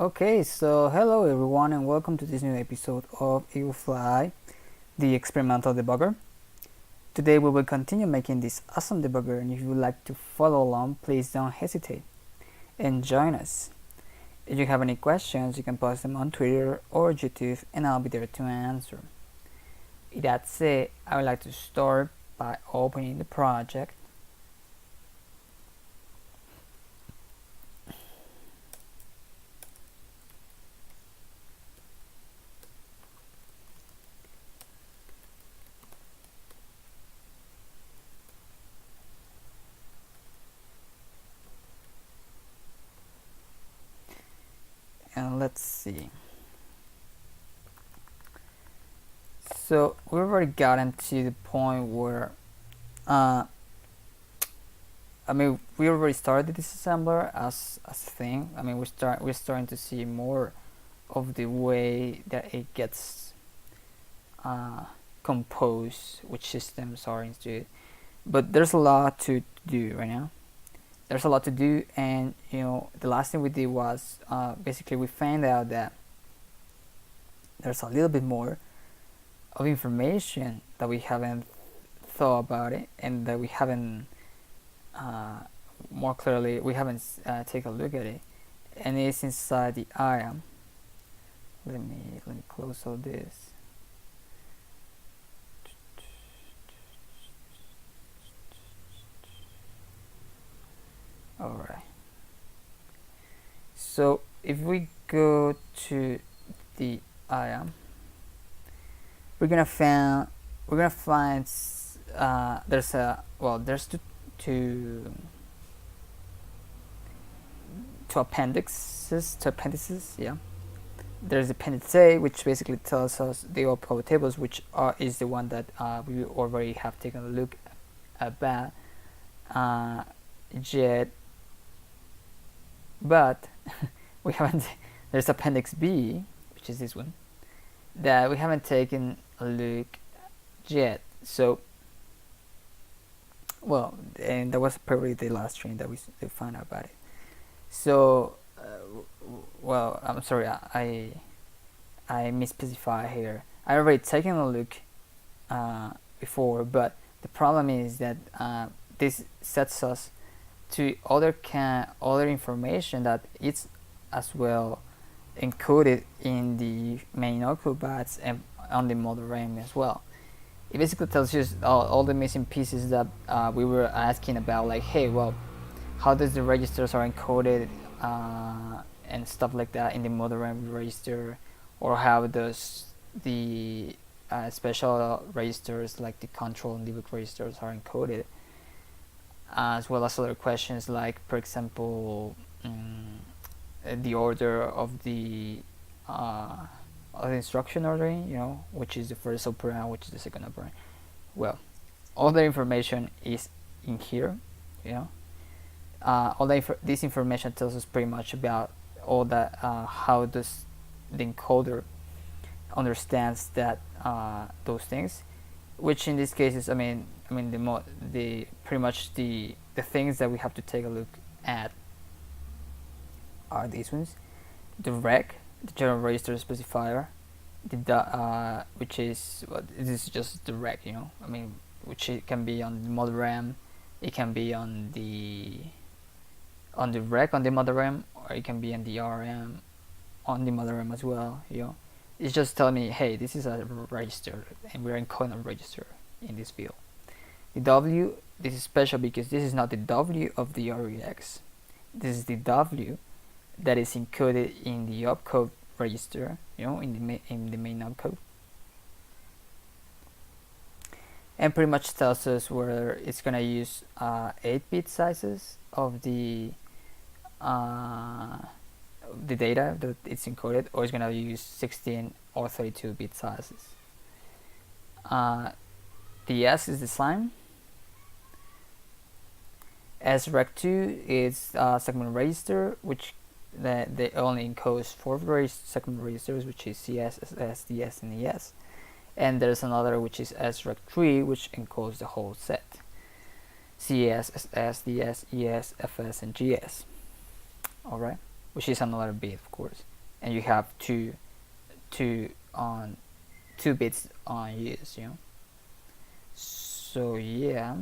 Okay, so hello everyone and welcome to this new episode of EagleFly, the experimental debugger. Today we will continue making this awesome debugger, and if you would like to follow along, please don't hesitate and join us. If you have any questions, you can post them on Twitter or YouTube and I'll be there to answer. With that said, I would like to start by opening the project. And let's see. So we've already gotten to the point where we already started this assembler as a thing. We're starting to see more of the way that it gets composed, which systems are into it. But there's a lot to do right now. There's a lot to do, and the last thing we did was basically we found out that there's a little bit more of information that we haven't thought about it, and that we haven't more clearly we haven't taken a look at it, and it's inside the item. Let me close all this. Alright, so if we go to the item, we're gonna find there's two appendices. Yeah, there's appendix A, which basically tells us the opcode tables, which is the one that we already have taken a look about yet, but we haven't. There's appendix B, which is this one, that we haven't taken a look yet. So, well, and that was probably the last train that we found out about it. So, well, I'm sorry, I misspecified here. I already taken a look before, but the problem is that this sets us to other information that it's as well encoded in the main opcode bytes and on the mother RAM as well. It basically tells you all the missing pieces that we were asking about, like, hey, well, how does the registers are encoded and stuff like that in the mother RAM register, or how does the special registers like the control and debug registers are encoded, as well as other questions like, for example, the order of the instruction ordering, which is the first operand, which is the second operand. Well, all the information is in here. This information tells us pretty much about all that, how does the encoder understands that those things, which in this case is, the pretty much the things that we have to take a look at are these ones: the rec, the general register specifier, which is, well, this is just the rec, which it can be on the mother RAM, it can be on the rec on the mother RAM, or it can be on the RM on the mother RAM as well. It's just telling me, hey, this is a register and we're encoding a register in this field. The W, this is special because this is not the W of the REX. This is the W that is encoded in the opcode register, in the main opcode, and pretty much tells us whether it's gonna use 8-bit sizes of the data that it's encoded, or it's gonna use 16 or 32-bit sizes. The S is the sign. SREC2 is segment register, which they only encodes 4 segment registers, which is CS, SS, DS, and ES. And there's another which is SREC3, which encodes the whole set: CS, SS, DS, ES, FS, and GS. Alright, which is another bit, of course. and you have two bits on use, you know. So yeah.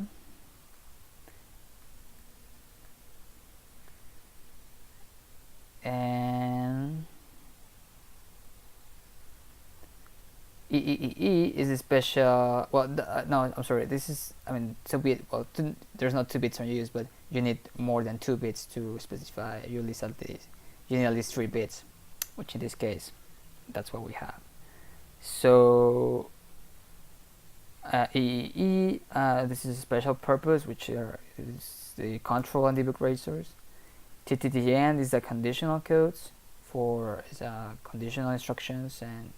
And E is a special. Well, no, I'm sorry. This is, I mean, 2-bit. Well, there's not 2 bits on use, but you need more than 2 bits to specify. You need at least 3 bits, which in this case, that's what we have. So EEE, this is a special purpose, which is the control and debug registers. TTTN is the conditional codes for conditional instructions and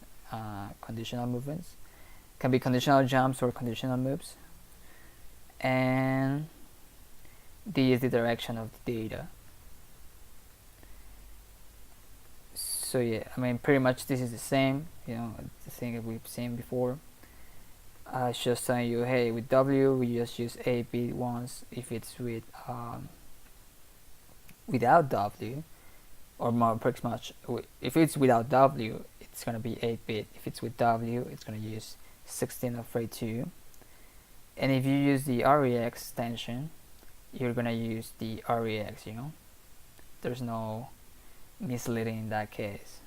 conditional movements. Can be conditional jumps or conditional moves. And D is the direction of the data. So yeah, I mean, pretty much this is the same, you know, the thing that we've seen before. It's just telling you, hey, with W we just use 8-bit once. If it's with without W, or more pretty much, if it's without W, it's gonna be 8-bit. If it's with W, it's gonna use 16 of 32. And if you use the REX extension, you're gonna use the REX, you know. There's no misleading in that case.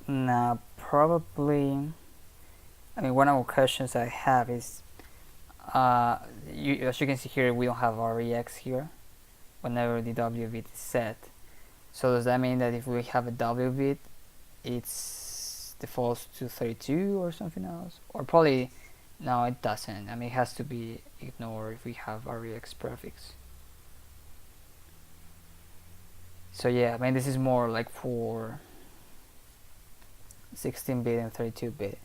Now, probably, I mean, one of the questions I have is, as you can see here, we don't have REX here whenever the W bit is set. So does that mean that if we have a W bit, it's defaults to 32 or something else? Or probably, no, it doesn't. I mean, it has to be ignored if we have REX prefix. So yeah, I mean, this is more like for 16-bit and 32-bit.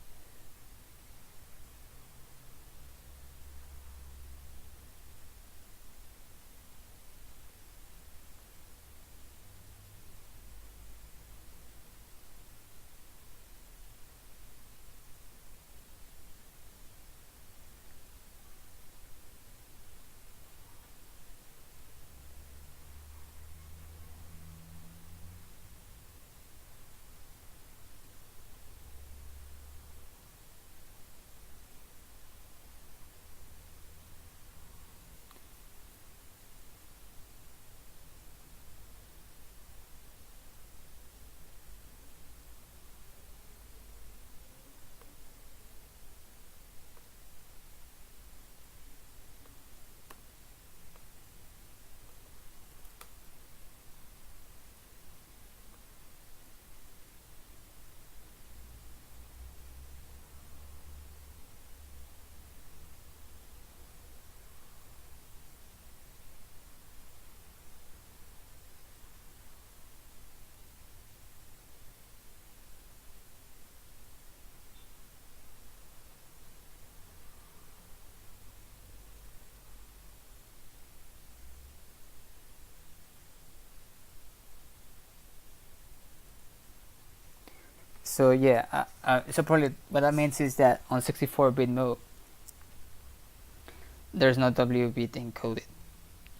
So yeah, so probably what that means is that on 64-bit mode, there's no W bit encoded.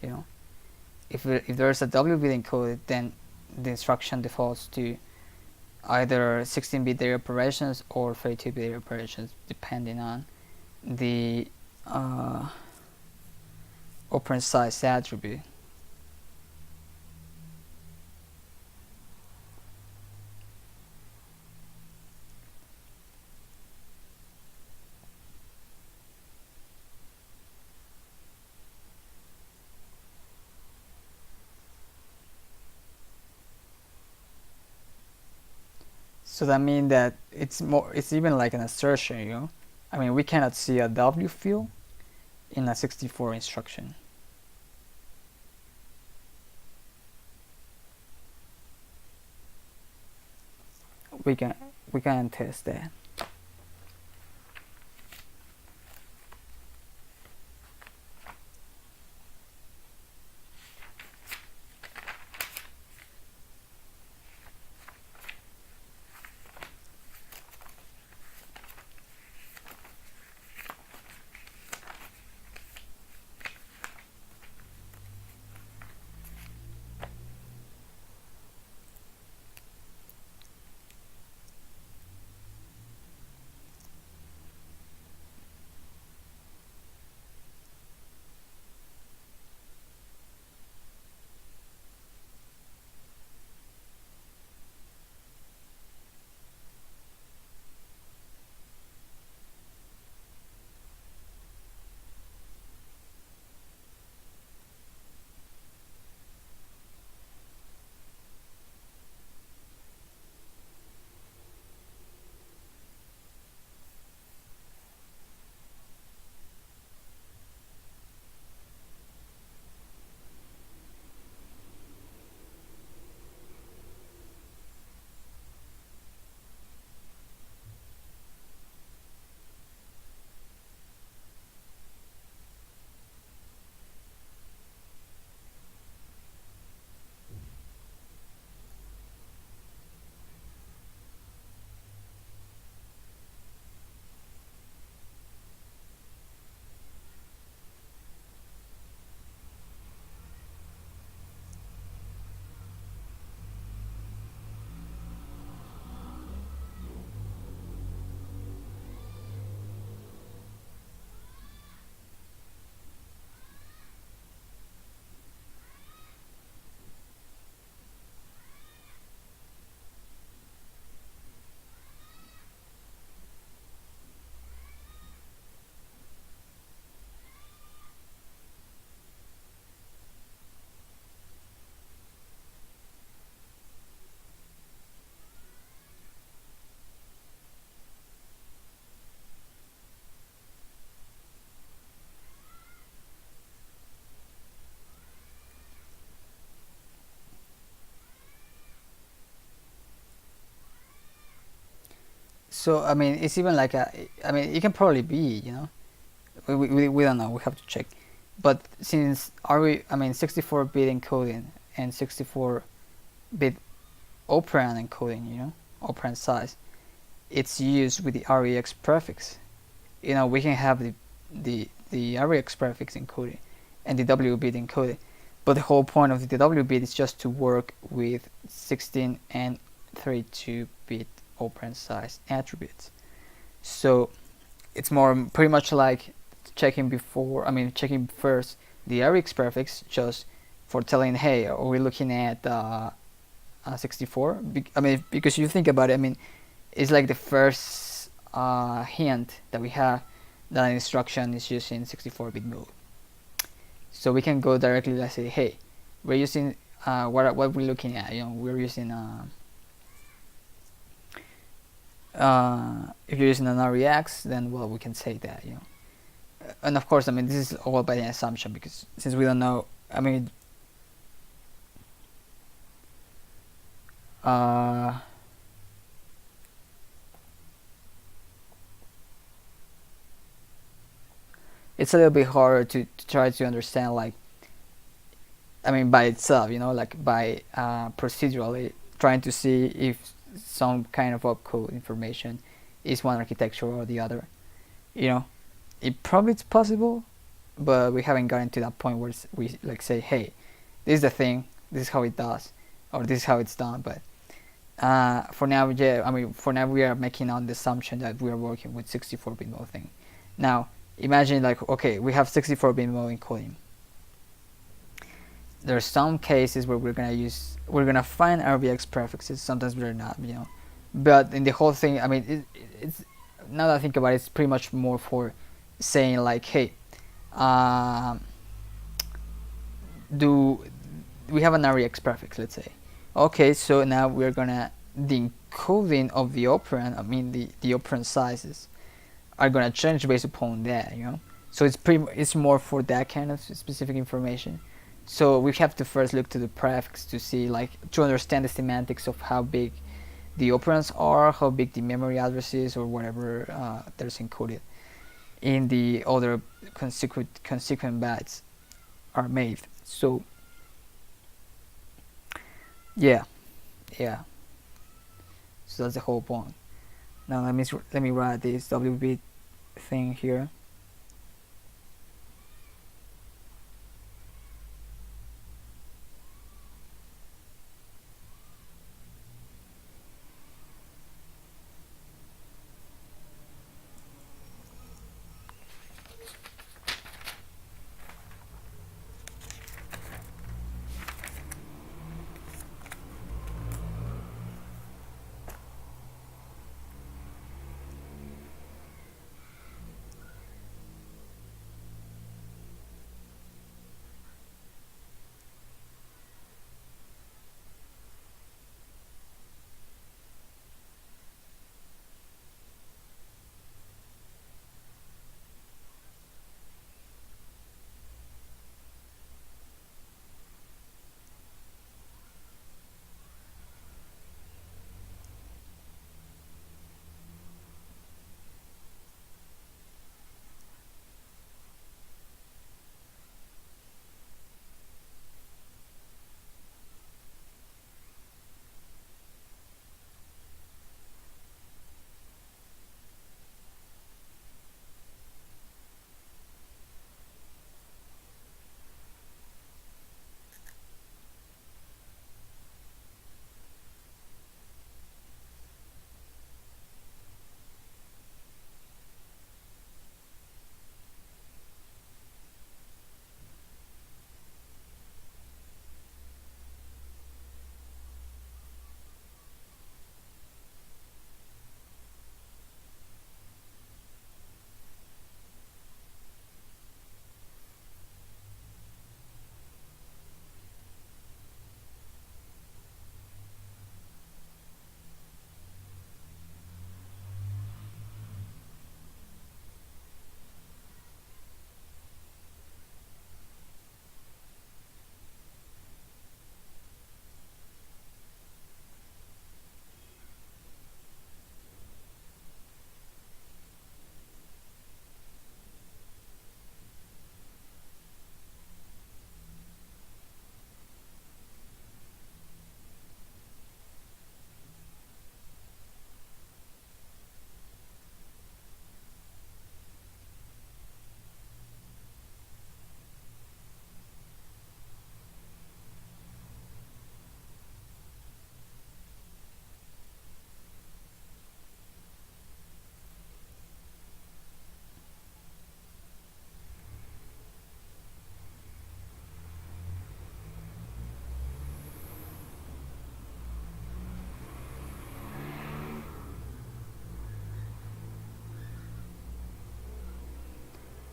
You know, if there's a W bit encoded, then the instruction defaults to either 16-bit data operations or 32-bit data operations, depending on the operand size attribute. So that means that it's even like an assertion, you know. I mean, we cannot see a W field in a 64 instruction. We can test that. So I mean, it's even like a. I mean, it can probably be, you know. We don't know. We have to check. But since I mean, 64-bit encoding and 64-bit operand encoding, you know, operand size, it's used with the REX prefix. You know, we can have the REX prefix encoding and the W bit encoding, but the whole point of the W bit is just to work with 16 and 32-bit operand size attributes. So it's more pretty much like checking first the REX prefix, just for telling, hey, are we looking at 64? I mean, because you think about it, I mean, it's like the first hint that we have that an instruction is using 64-bit mode. So we can go directly, let's say, hey, we're using what we're looking at. You know, we're using if you're using an REX, then well, we can say that, you know. And of course, I mean, this is all by an assumption, because since we don't know, I mean, it's a little bit harder to try to understand, like, I mean, by itself, you know, like by procedurally trying to see if some kind of opcode information is one architecture or the other. You know, it probably it's possible, but we haven't gotten to that point where we like say, hey, this is the thing, this is how it does, or this is how it's done. But for now, yeah, I mean, for now we are making on the assumption that we are working with 64-bit mode thing. Now, imagine like, okay, we have 64-bit mode encoding. There's some cases where we're gonna find RBX prefixes. Sometimes we're not, you know. But in the whole thing, I mean, it's now that I think about it, it's pretty much more for saying like, hey, do we have an REX prefix, let's say. Okay, so now we're gonna the encoding of the operand, I mean the operand sizes are gonna change based upon that, you know. So it's more for that kind of specific information. So we have to first look to the prefix to see, like, to understand the semantics of how big the operands are, how big the memory address is, or whatever there's encoded in the other consequent bytes are made. So yeah, so that's the whole point. Now let me write this WB thing here.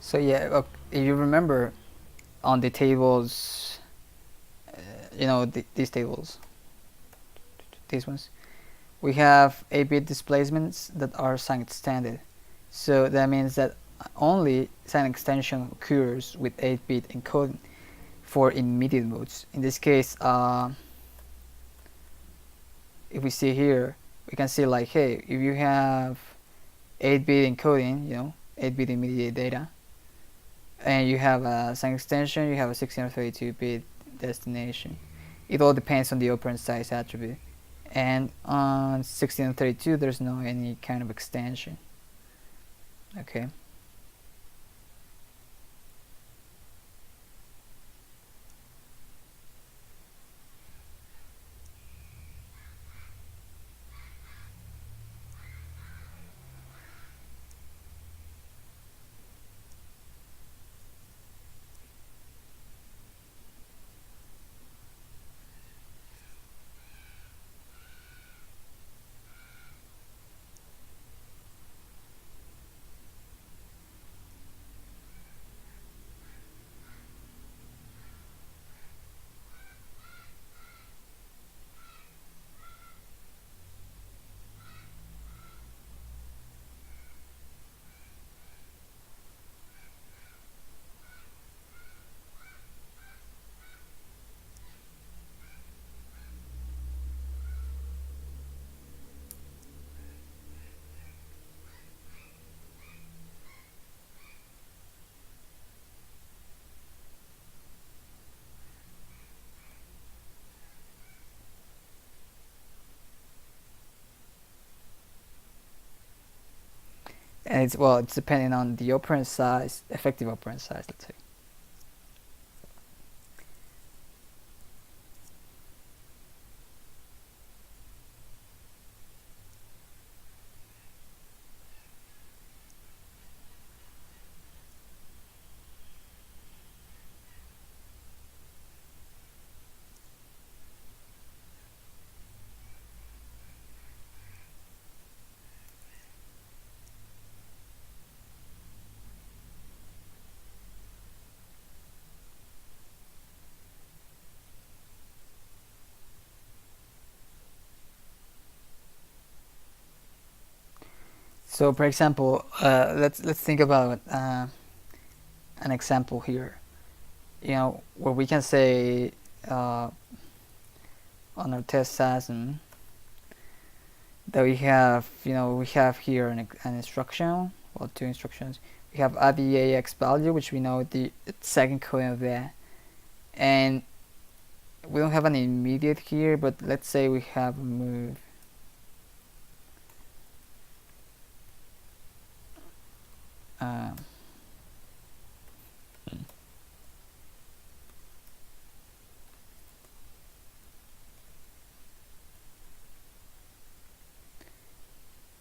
So yeah, if you remember on the tables, you know, these tables, these ones, we have 8-bit displacements that are sign extended. So that means that only sign extension occurs with 8-bit encoding for immediate modes. In this case, if we see here, we can see like, hey, if you have 8-bit encoding, you know, 8-bit immediate data, and you have a sign extension, you have a 16 or 32-bit destination. It all depends on the operand size attribute. and on 1632 there's no any kind of extension. Okay. And it's depending on the operand size, effective operand size, let's say. So, for example, let's think about an example here. Where we can say on our test SASM that we have here an instruction, well, two instructions. We have add the AX value, which we know the second coding of that, and we don't have an immediate here, but let's say we have a move.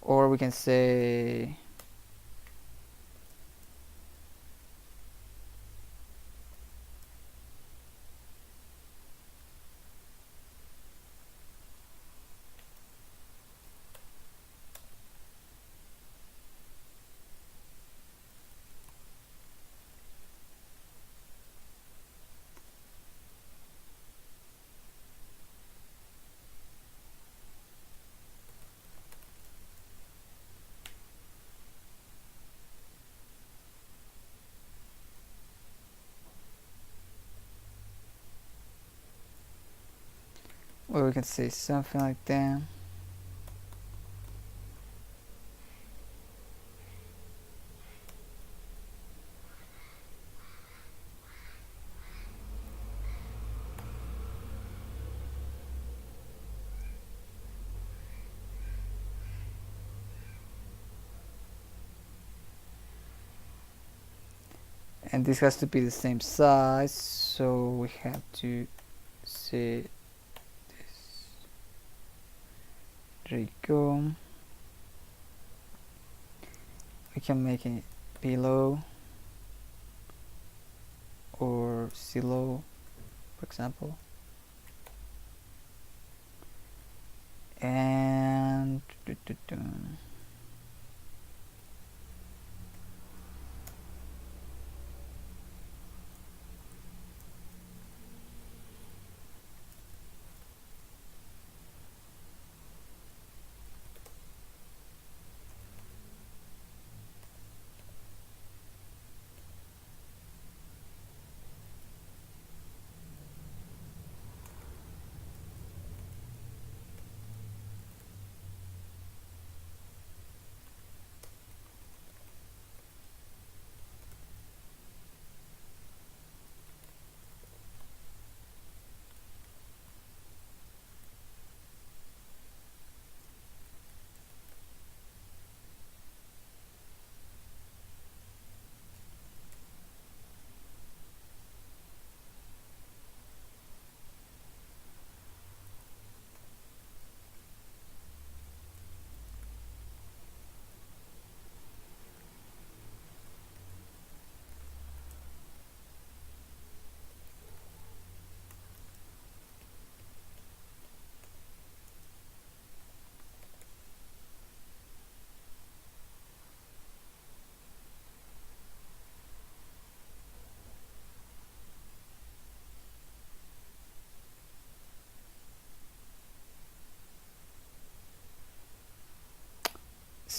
Or we can say something like that. And this has to be the same size, so we have to say this. There you go. We can make it below or silo, for example, and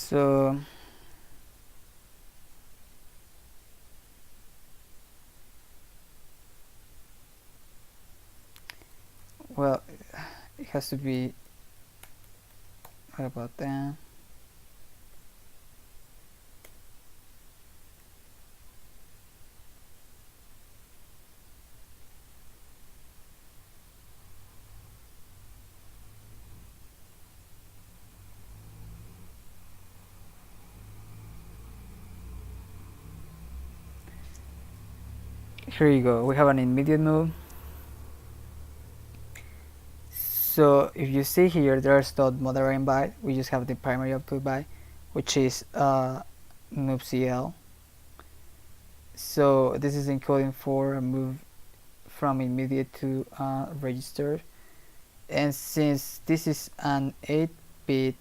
So well, it has to be, what about that? Here you go, we have an immediate move. So if you see here, there's not moderate byte, we just have the primary opcode byte, which is move CL. So this is encoding for a move from immediate to register, and since this is an 8-bit,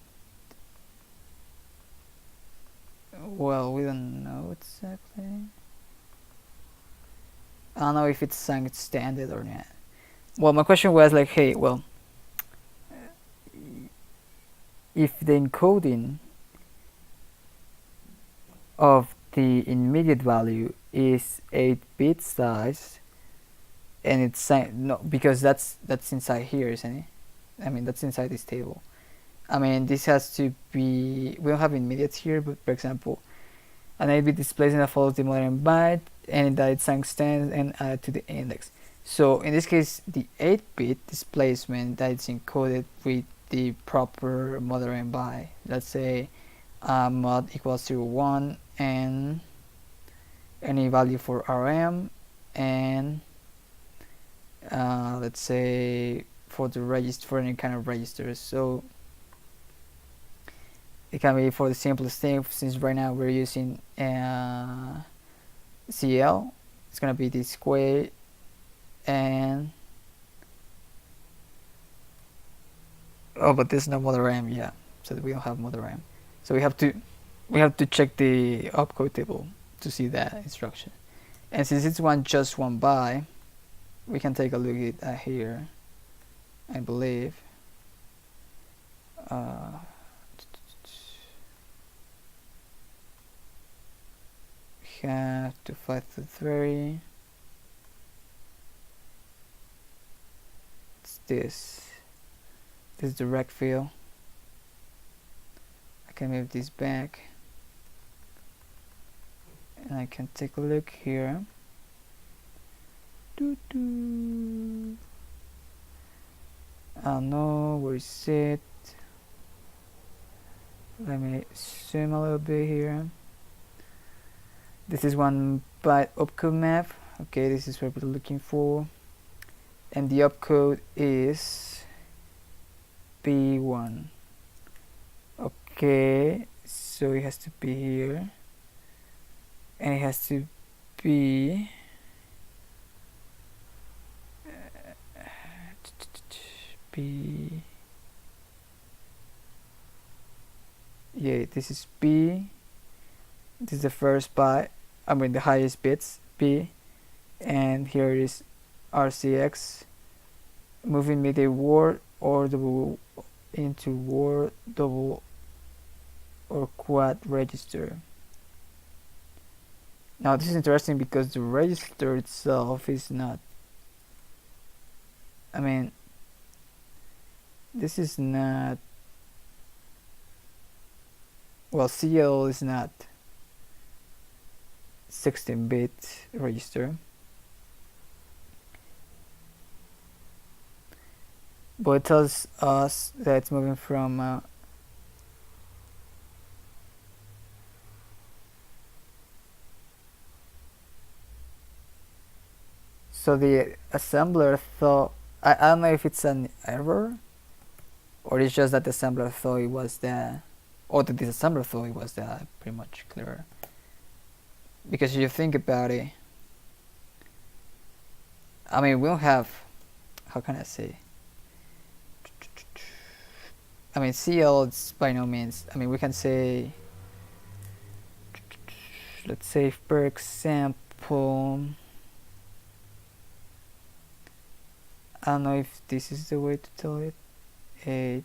well, we don't know exactly. I don't know if it's standard or not. Well, my question was like, hey, well, if the encoding of the immediate value is 8-bit size, and it's no, because that's inside here, isn't it? I mean, that's inside this table. I mean, this has to be, we don't have immediates here, but for example, an 8-bit displacement that follows the modern byte and that it's stands and added to the index. So in this case, the 8-bit displacement that is encoded with the proper modern byte, let's say mod equals 0, 1, and any value for RM, and let's say for the register, for any kind of registers. So it can be for the simplest thing, since right now we're using CL, it's gonna be this square, and oh, but there's no mother RAM, yeah, so we don't have mother RAM, so we have to check the opcode table to see that instruction. And since it's just one byte, we can take a look at here, I believe. Have to 523. It's this is the rec field. I can move this back, and I can take a look here. I don't know, where is it? Let me zoom a little bit here. This is 1 byte opcode map. Okay, this is what we're looking for, and the opcode is B1. Okay, so it has to be here, and it has to be B. Yeah, this is B. This is the first byte, I mean the highest bits, B, and here is RCX, moving me the word or double into word, double or quad register. Now this is interesting because the register itself is not, I mean, this is not, well, CL is not 16-bit register, but it tells us that it's moving from so the assembler thought, I don't know if it's an error or it's just that the assembler thought it was that, or the disassembler thought it was that, pretty much clear. Because if you think about it, I mean, we don't have, how can I say, I mean, CL is by no means, I mean, we can say, let's say for example, I don't know if this is the way to tell it, 8,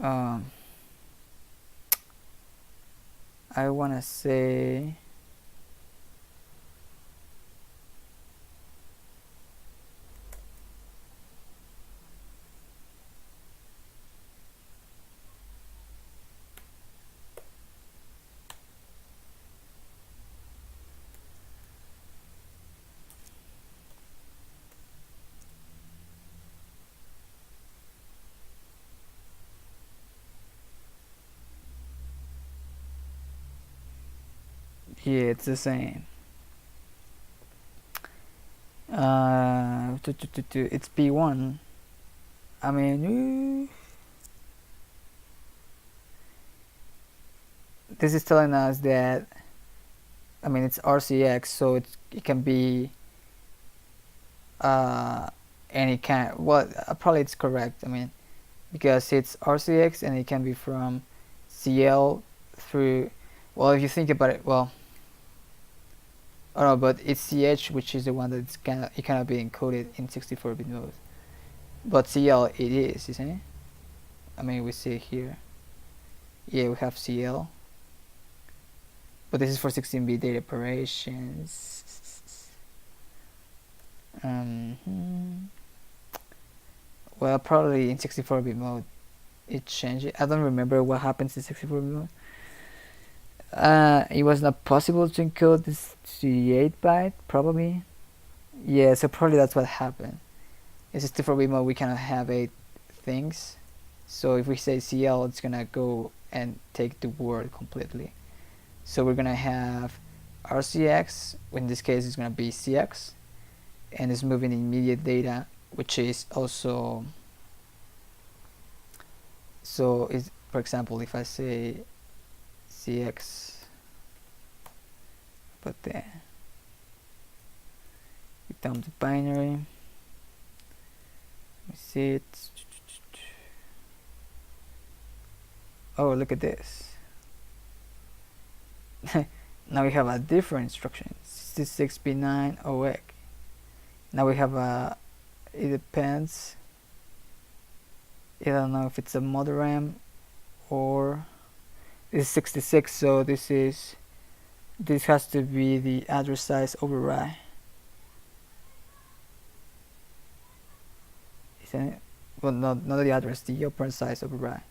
um, I wanna say yeah, it's the same. It's B1. I mean, this is telling us that, I mean, it's RCX, so it can be uh, any kind. Well, probably it's correct. I mean, because it's RCX and it can be from CL through. Well, if you think about it, well, I don't know, but it's CH, which is the one that's it cannot be encoded in 64-bit mode. But CL it is, isn't it? I mean, we see it here. Yeah, we have CL. But this is for 16-bit data operations. Well, probably in 64-bit mode it changed. I don't remember what happens in 64-bit mode. It was not possible to encode this to 8-byte, probably. Yeah, so probably that's what happened. In 64-bit mode we cannot have 8 things. So if we say CL, it's gonna go and take the word completely. So we're gonna have RCX, in this case it's gonna be CX, and it's moving immediate data, which is also, so is, for example, if I say CX, but then we dump the binary, we see it. Oh, look at this. Now we have a different instruction, 66B9 OEC. Now we have a, it depends, I don't know if it's a mother RAM or this is 66, so this has to be the address size override, isn't it? Well, not the address, the operand size override.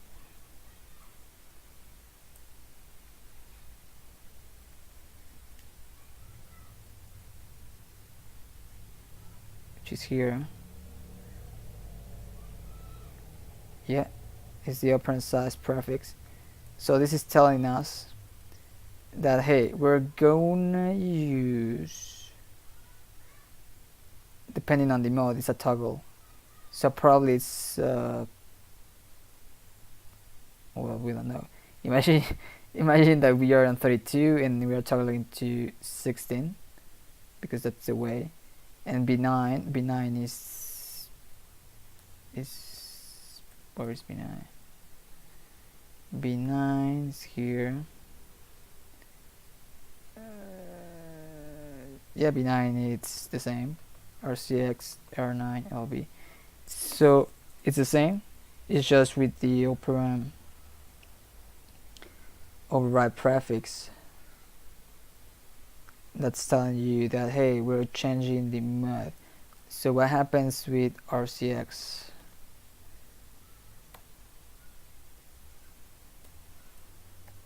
Which is here. Yeah, it's the operand size prefix. So this is telling us that, hey, we're gonna use, depending on the mode, it's a toggle. So probably it's well, we don't know. Imagine that we are on 32 and we are toggling to 16, because that's the way. And B9 is where is B9? B9 is here. Yeah, B9 it's the same. RCX, R9, LB. So it's the same. It's just with the operand override prefix that's telling you that, hey, we're changing the mode. So what happens with RCX?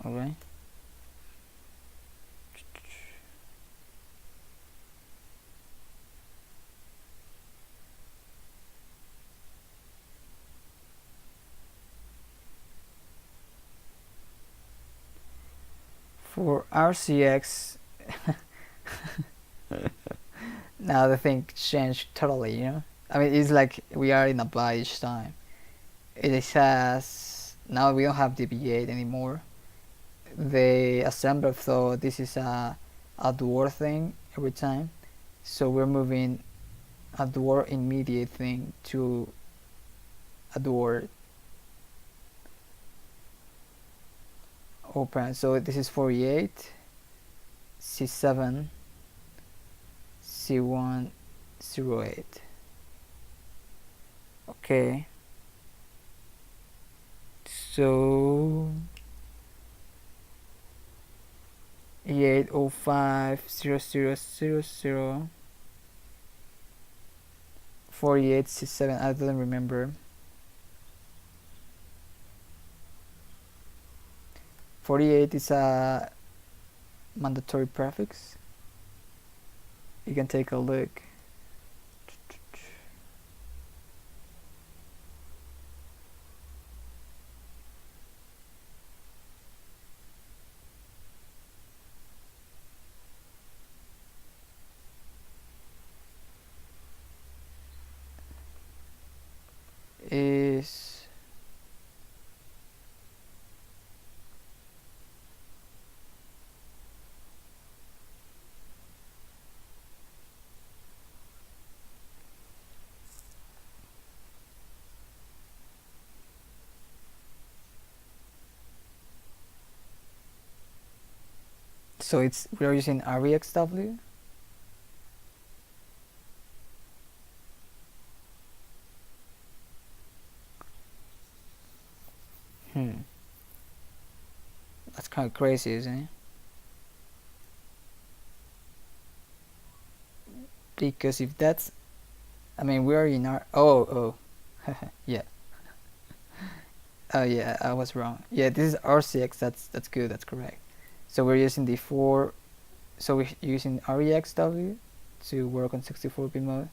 Alright. For RCX, now the thing changed totally, you know? I mean, it's like we are in a byte each time. It says, now we don't have DB8 anymore. The assembler thought this is a dwarf thing every time. So we're moving a dwarf immediate thing to a dwarf operand. So this is 48, C7, C1, 08. Okay. So E8050000 4867, I don't remember. 48 is a mandatory prefix. You can take a look. Is so it's we're using REXW. That's kind of crazy, isn't it? Because if that's, I mean, we're in our yeah. Oh yeah, I was wrong. Yeah, this is RCX. That's good. That's correct. So we're using the four. So we're using REXW to work on 64-bit mode,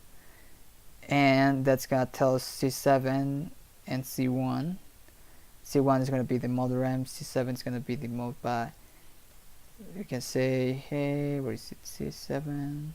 and that's gonna tell us C7 and C1. C1 is gonna be the mode RAM. C7 is gonna be the mode by. You can say, hey, where is it? C7.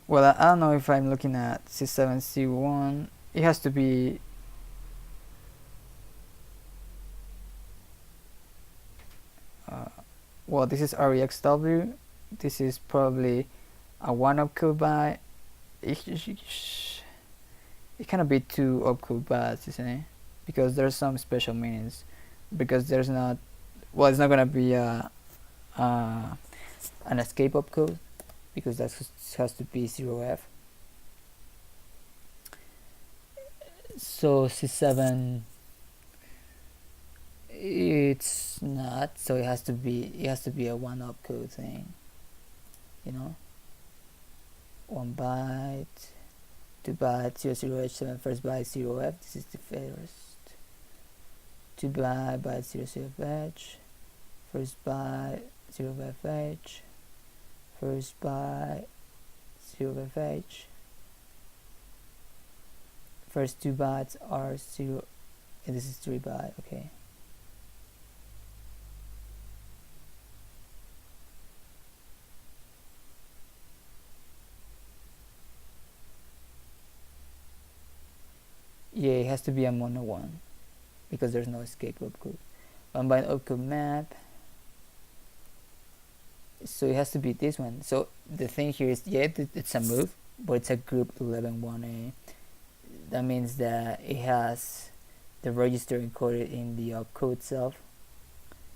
Well, I don't know if I'm looking at C7, C1. It has to be. Well, this is REXW. This is probably a one opcode byte. It cannot be two opcode bytes, isn't it? Because there's some special meanings. Because there's not. Well, it's not gonna be an escape opcode, because that has to be 0F. So C7, it's not, so it has to be a one opcode thing, you know. 1 byte, 2 bytes, 00H7, first byte 0F, this is the first. 2 byte, 00H, first byte 0FH, first byte 0FH, first 2 bytes are 0, and this is 3 byte, okay. Yeah, it has to be a mono one, because there's no escape opcode. 1 byte opcode map, so it has to be this one. So the thing here is, yeah, it's a move, but it's a group 11-1A. That means that it has the register encoded in the opcode itself,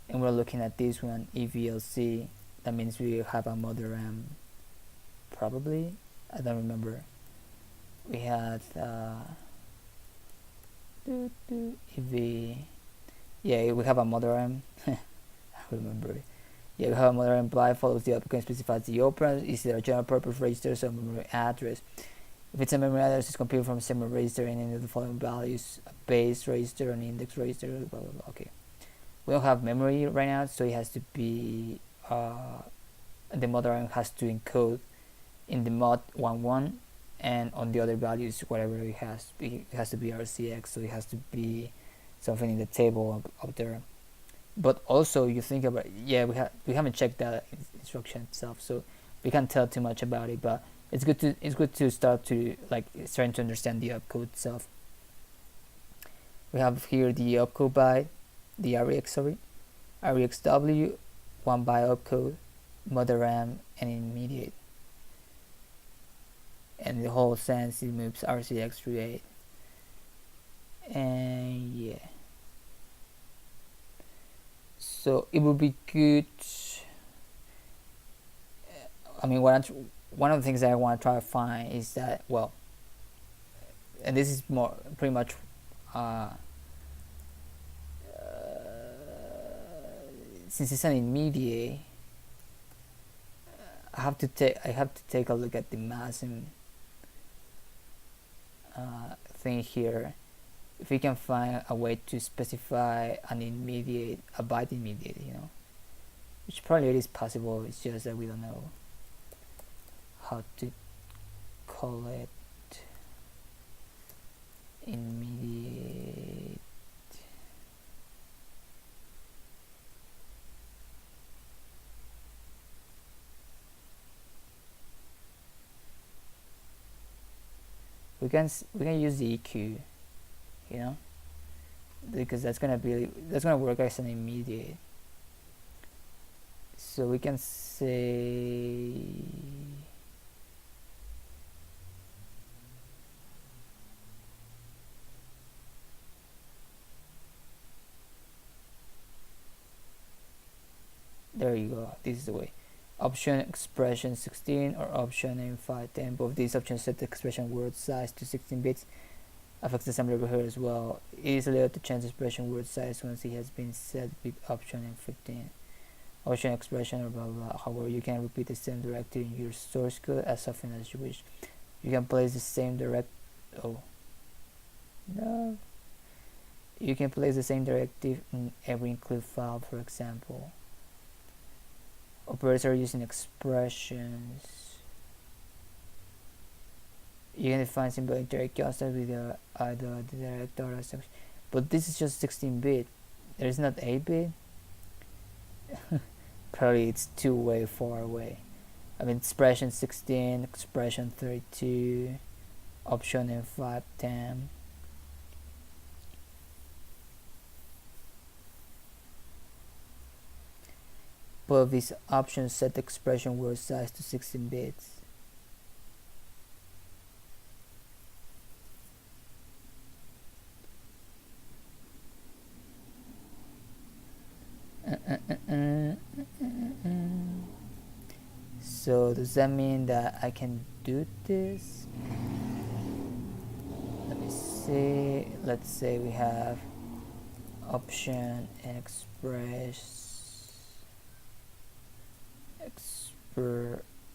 and we're looking at this one, EVLC. That means we have a mother RAM, probably. I don't remember. We had EV. Yeah, we have a mother RAM. I remember it. Yeah, we have a mother RAM by follows the opcode, specifies the operand. Is there a general purpose register, so memory address? If it's a memory address, it's computed from a memory register and any of the following values: a base register, an index register, blah blah blah. Okay, we don't have memory right now, so it has to be the mother RAM has to encode in the mod 11, and on the other values whatever it has to be RCX, so it has to be something in the table up there. But also, you think about it, yeah, we haven't checked that instruction itself, so we can't tell too much about it, but it's good to start to starting to understand the opcode itself. We have here the opcode byte, the REXW, 1 byte opcode, moderate and immediate, and the whole sense it moves RCX through 8. And yeah, so it would be good. I mean, one of the things that I want to try to find is that, well, and this is more pretty much since it's an immediate, I have to take a look at the massing thing here. If we can find a way to specify an immediate, a byte immediate, which probably it is possible. It's just that we don't know how to call it immediate. We can use the EQ, because that's gonna work as an immediate. So we can say there you go. This is the way. Option expression 16 or option M510. Both these options set the expression word size to 16 bits. Affects the assembly over here as well. It is allowed to change expression word size once it has been set with option M15. Option expression or blah blah. However, you can repeat the same directive in your source code as often as you wish. You can place the same You can place the same directive in every include file, for example. Operators are using expressions. You can define simple indirect constants with either the direct or section. But this is just 16-bit. There is not 8-bit. Probably it's way far away. I mean, expression 16, expression 32, option M510. Both of these options set the expression word size to 16 bits. So does that mean that I can do this? Let me see. Let's say we have option and express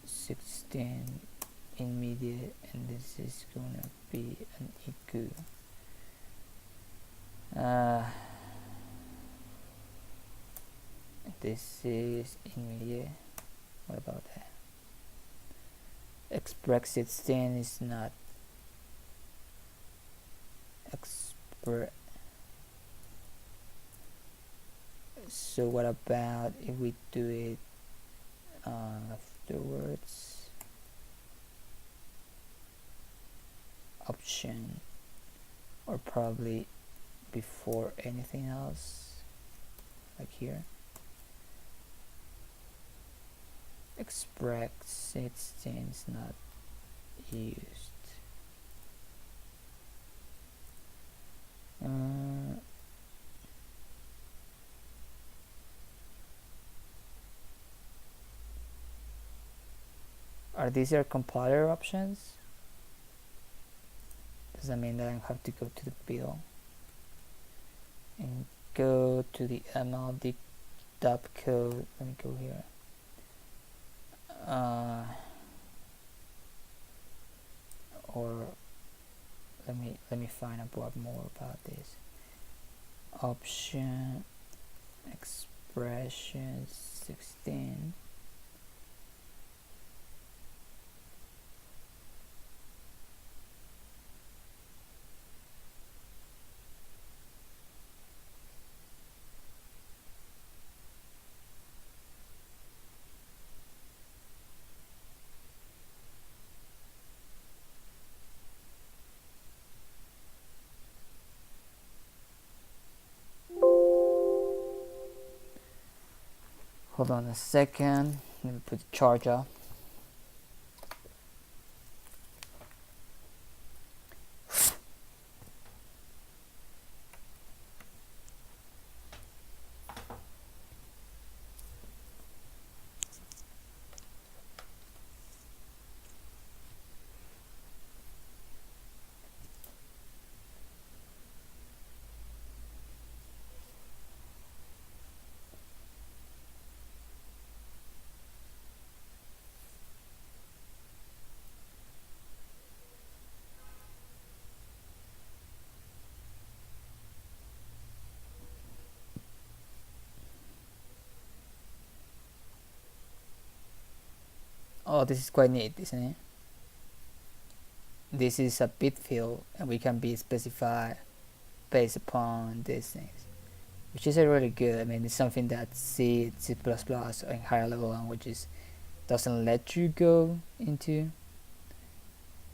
16 immediate, and this is gonna be an EQ. This is immediate. What about that? Express 16 is not express. So what about if we do it afterwards? Option, or probably before anything else, like here. Express 16 is not used. Are these your compiler options? Does that mean that I have to go to the build and go to the MLD code? Let me go here. Or let me find out more about this. Option expression 16. Hold on a second. Let me put the charger. Oh, this is quite neat, isn't it? This is a bit field, and we can be specified based upon these things, which is really good. I mean, it's something that C++, and higher level languages doesn't let you go into.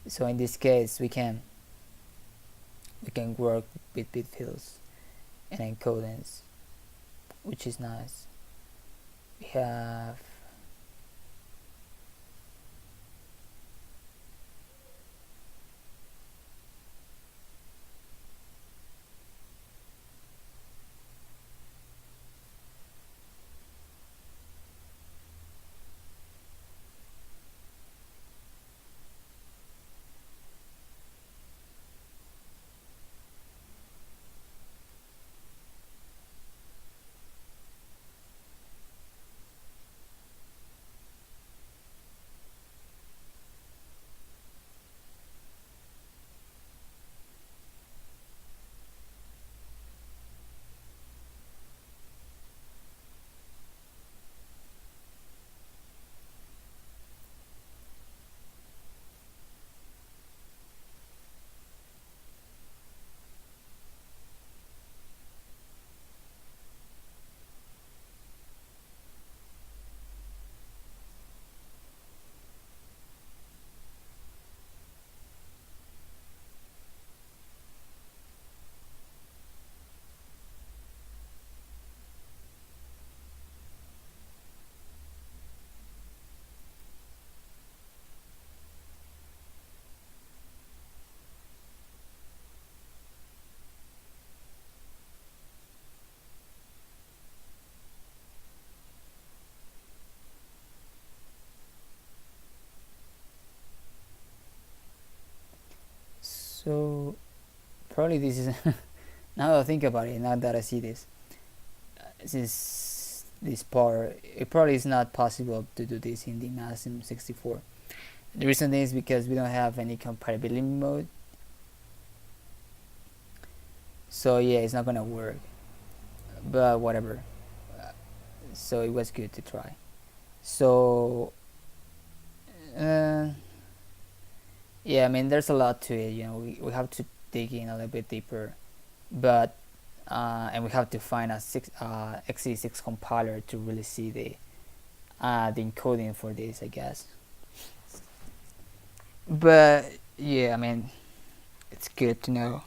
So in this case, we can work with bit fields and encodings, which is nice. We have so probably this is now that I think about it, now that I see this, this part, it probably is not possible to do this in the Maxim 64. The reason is because we don't have any compatibility mode. So yeah, it's not gonna work. But whatever. So it was good to try. So yeah, I mean, there's a lot to it. You know, we have to dig in a little bit deeper, but and we have to find a x86 compiler to really see the encoding for this, I guess. But yeah, I mean, it's good to know.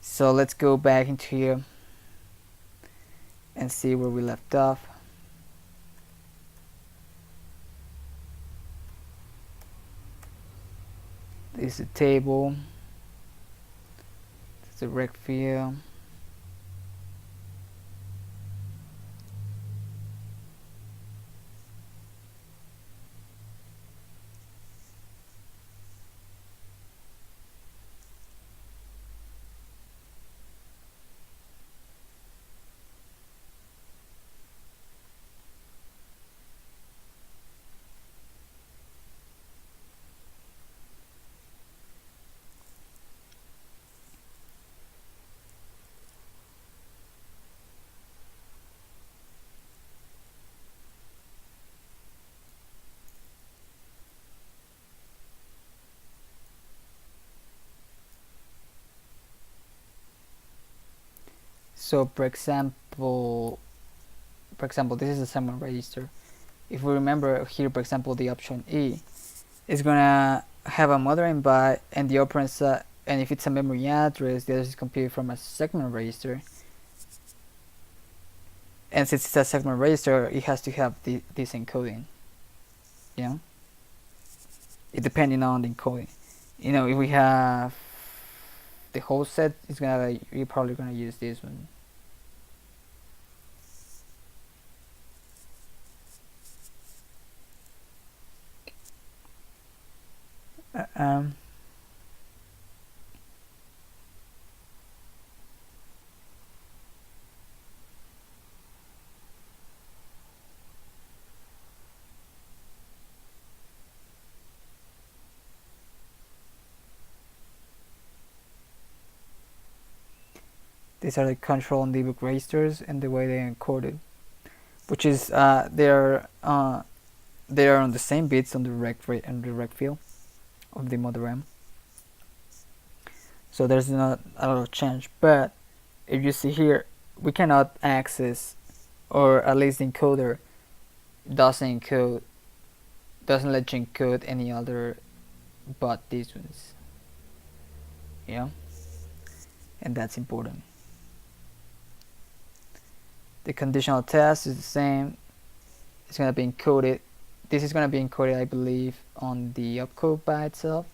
So let's go back into here and see where we left off. This is a table. This is a rec field. So for example, this is a summon register. If we remember here, for example, the option E is gonna have a mother and byte and the operands, and if it's a memory address, the address is computed from a segment register. and since it's a segment register, it has to have this encoding. You know, it depending on the encoding. You know, if we have the whole set, it's gonna you're probably gonna use this one. Uh, um, these are the control and debug registers and the way they are encoded, which is they are on the same bits on the rect field of the mother RAM. So there's not a lot of change, but if you see here, we cannot access, or at least the encoder doesn't let you encode any other but these ones. Yeah, and that's important. The conditional test is the same. It's gonna be encoded. This is gonna be encoded, I believe, on the opcode by itself.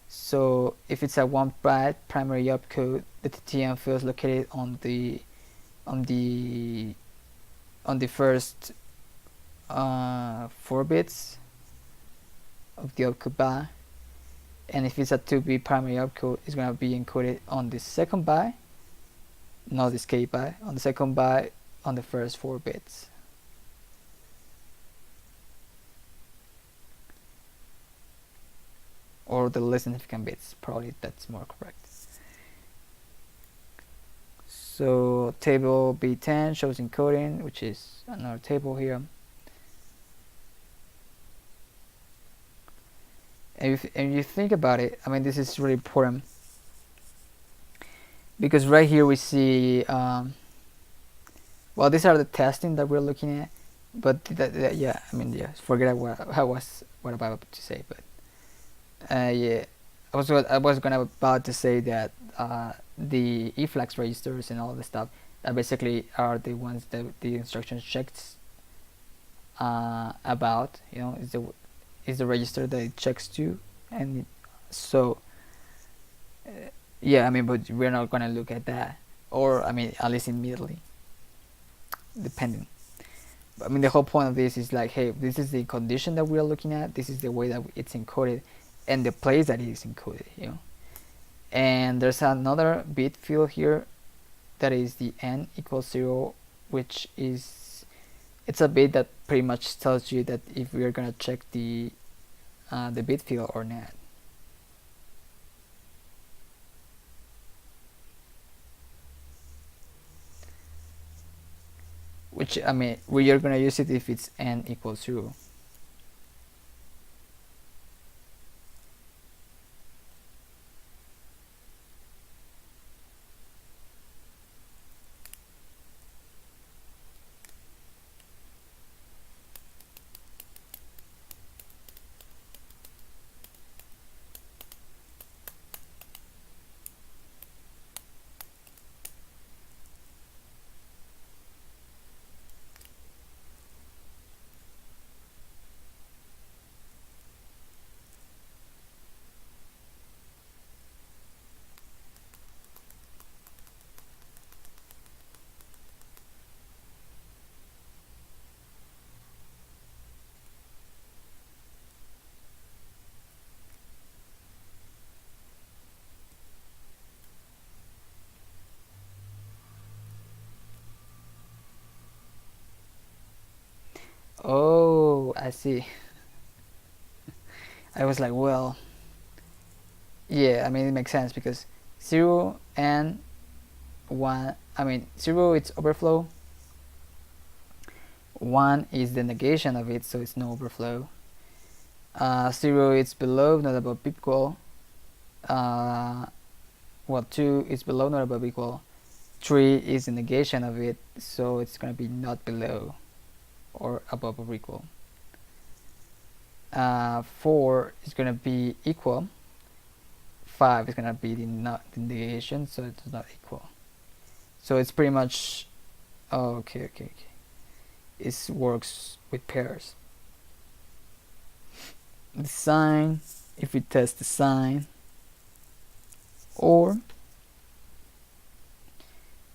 So if it's a 1 byte primary opcode, the TTM field is located on the first 4 bits of the opcode by, and if it's a 2-bit primary opcode, it's gonna be encoded on the second byte, not this K byte, on the second byte on the first 4 bits. Or the less significant bits, probably that's more correct. So table B10 shows encoding, which is another table here. And if you think about it, I mean, this is really important, because right here we see, well, these are the testing that we're looking at, but yeah, I mean, yeah, forget what I was about to say, but yeah, I was gonna about to say that the EagleFly registers and all the stuff that basically are the ones that the instruction checks about. You know, is the register that it checks to, and so yeah, I mean, but we're not gonna look at that, or I mean, at least immediately, depending. But I mean, the whole point of this is like, hey, this is the condition that we're looking at. This is the way that it's encoded, and the place that it is encoded, you know. And there's another bit field here that is the n equals 0, which is, it's a bit that pretty much tells you that if we're gonna check the bit field or not. Which, I mean, we are gonna use it if it's n equals 0. Oh, I see. I was like, well, yeah, I mean, it makes sense because 0 and 1, I mean, 0 it's overflow, 1 is the negation of it, so it's no overflow. 0 is below, not above equal. Well, 2 is below, not above equal. 3 is the negation of it, so it's going to be not below or above or equal. 4 is going to be equal. 5 is going to be the negation, so it's not equal. So it's pretty much Oh, okay. It works with pairs. The sign, if we test the sign, or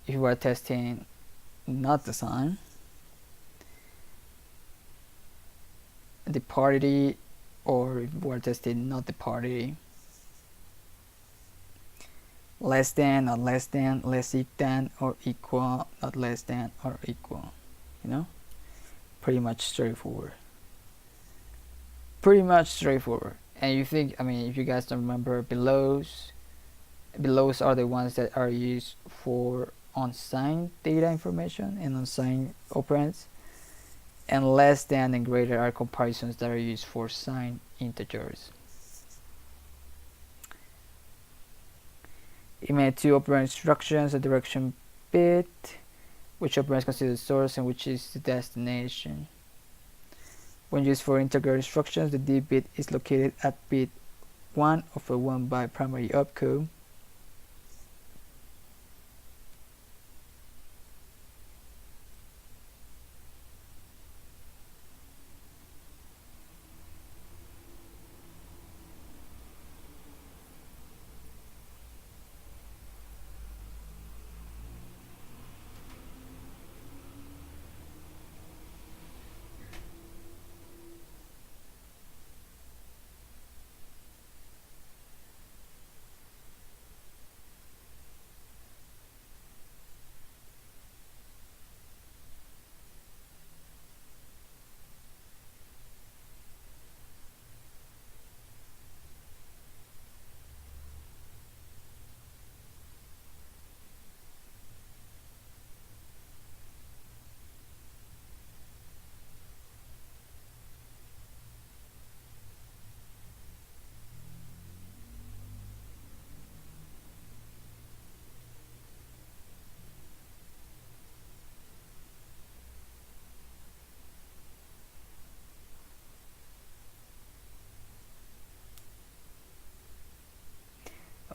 if we are testing not the sign, the parity, or if we are testing not the parity, less than, not less than, less than or equal, not less than or equal. You know, pretty much straightforward. Pretty much straightforward. And you think, I mean, if you guys don't remember, belows are the ones that are used for unsigned data information and unsigned operands, and less than and greater are comparisons that are used for signed integers. It made two operand instructions, a direction bit, which operand is considered the source and which is the destination. When used for integer instructions, the D bit is located at bit 1 of a 1 byte primary opcode.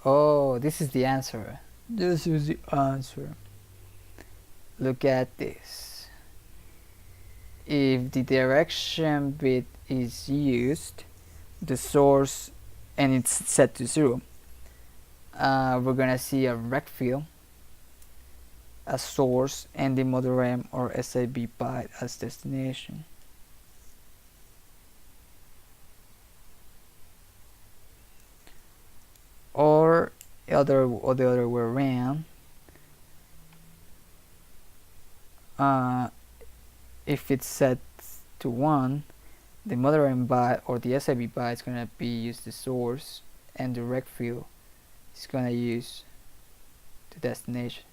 Oh, this is the answer. This is the answer. Look at this. If the direction bit is used, the source, and it's set to 0, we're gonna see a rect field, a source, and the mother M or SIB byte as destination. Or the other way around, if it's set to 1, the mother M byte or the SIB byte is gonna be used the source, and the rect field is gonna use the destination.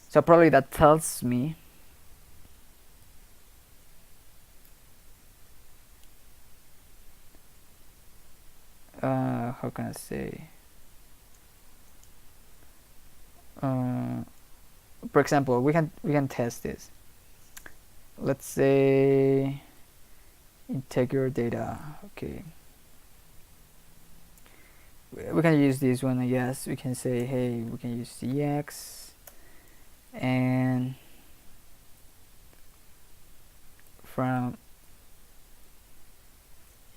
So probably that tells me how can I say, for example, we can test this. Let's say integer data. Okay, we can use this one. I guess we can say, hey, we can use cx and from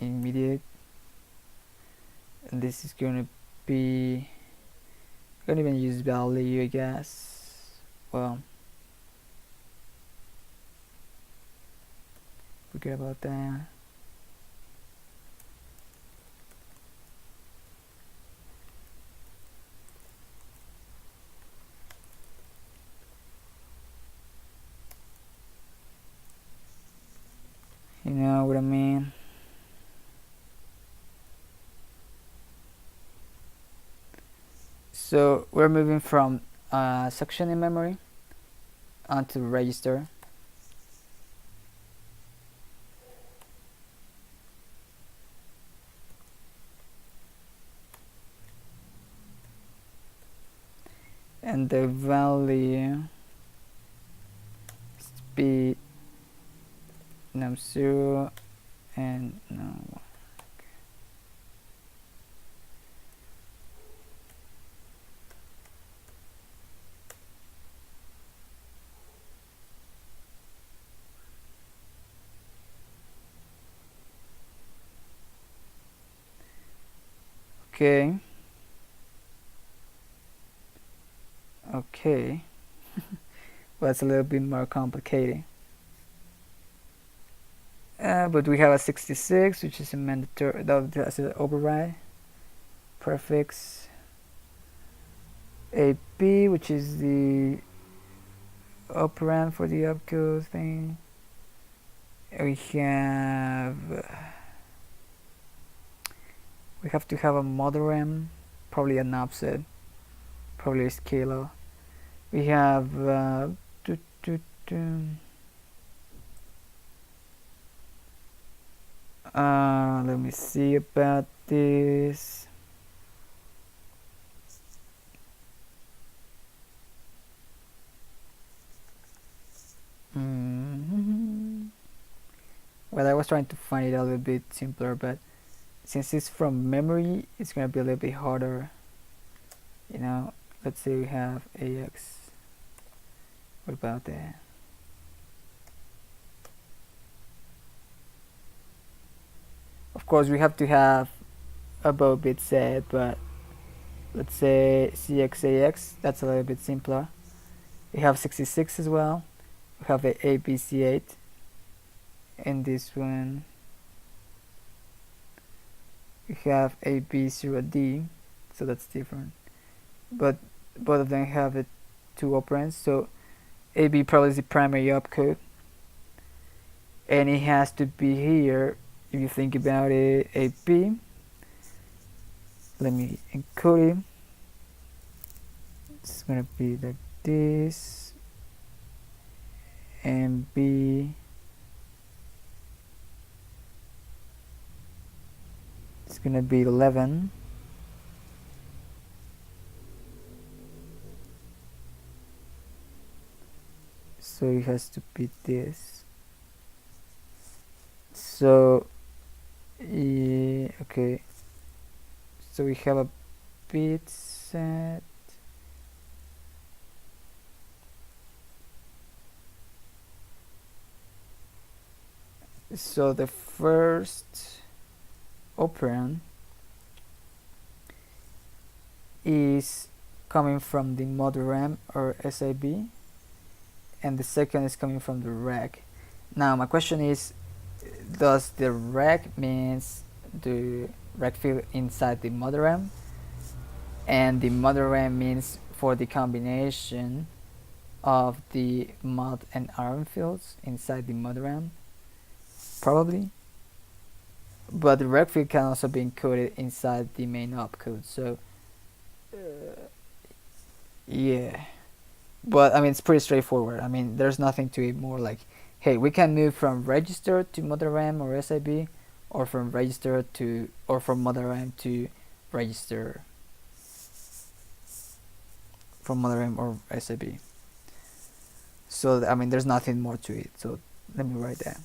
immediate, and this is gonna be, I'm gonna even use value, I guess. Well, forget about that. You know what I mean? So we're moving from section in memory onto register. And the value speed num0 and num1. Okay. Okay. Well, it's a little bit more complicated. But we have a 66, which is a mandatory, that's an override. Prefix AP, which is the operand for the opcode thing. We have to have a motherm, probably an offset, probably a scalar. We have let me see about this. Well, I was trying to find it a little bit simpler, but since it's from memory, it's gonna be a little bit harder. You know, let's say we have AX. What about that? Of course, we have to have a bow bit set, but let's say CXAX, that's a little bit simpler. We have 66 as well. We have a ABC8, and this one we have AB0D, so that's different. But both of them have it two operands, so AB probably is the primary opcode, and it has to be here. If you think about it, AP. Let me encode it. It's gonna be like this, and B. It's gonna be 11. So it has to be this. So yeah, okay. So we have a bit set. So the first operand is coming from the mother RAM or SIB, and the second is coming from the rack. Now my question is, does the rack means the rack field inside the mother RAM, and the mother RAM means for the combination of the mod and ARM fields inside the mother RAM? Probably. But the rec field can also be encoded inside the main opcode, so yeah. But I mean, it's pretty straightforward. I mean, there's nothing to it more like, hey, we can move from register to mother RAM or SIB, or from register to, or from mother RAM to register, from mother RAM or SIB. So I mean, there's nothing more to it. So let me write that.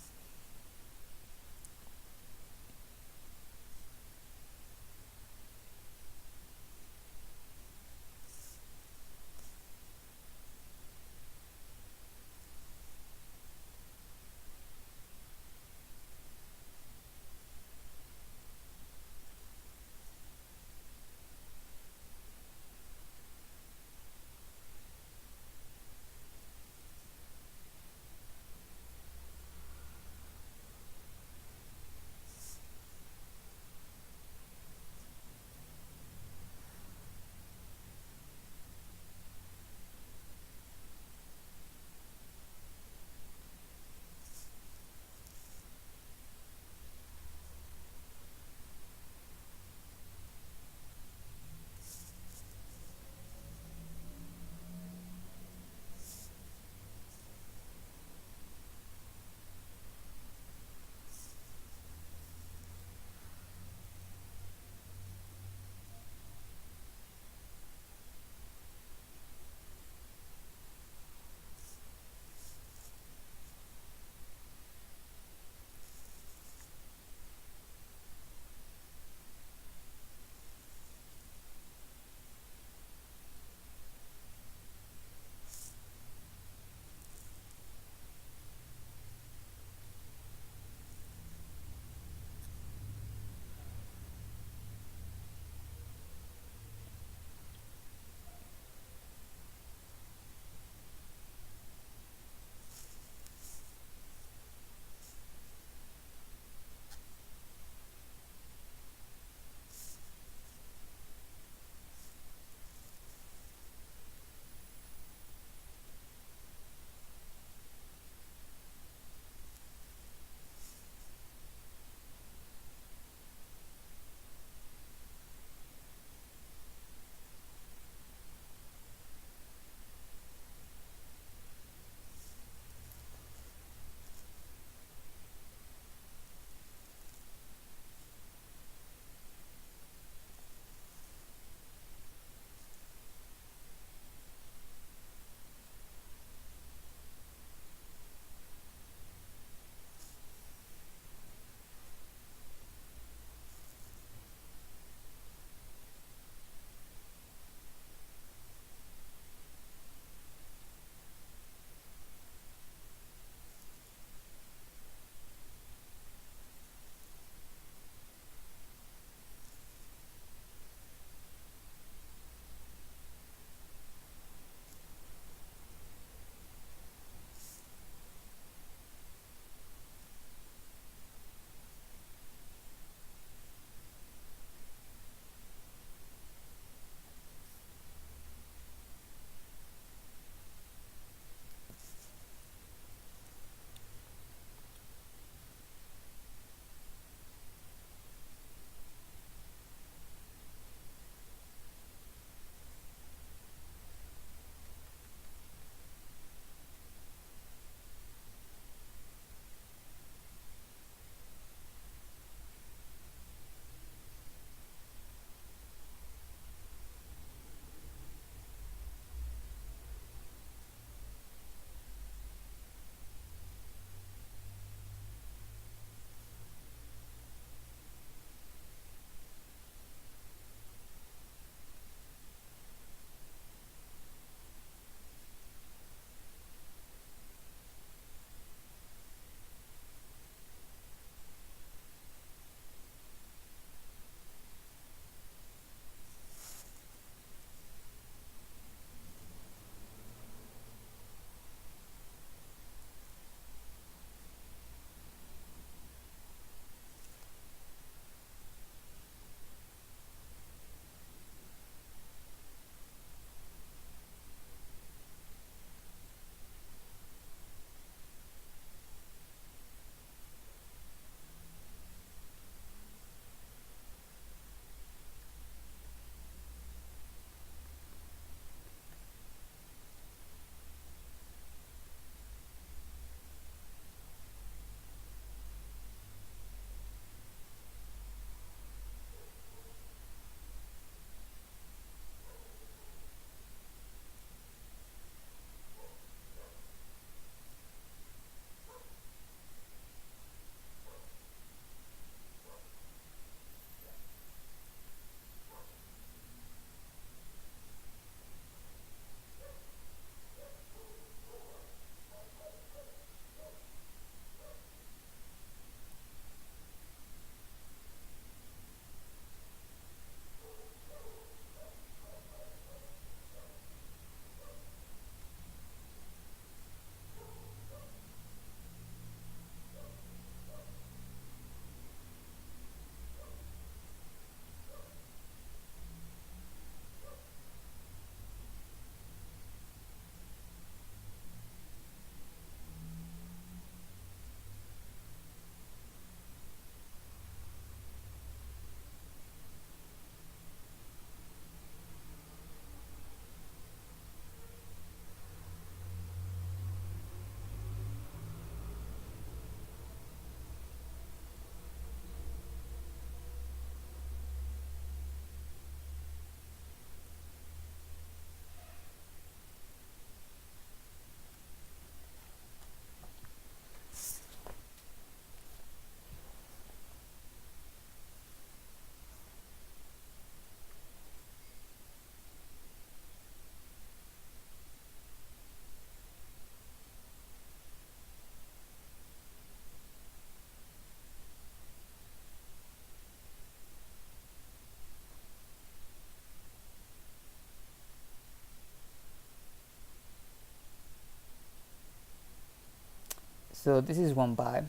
So this is 1 byte,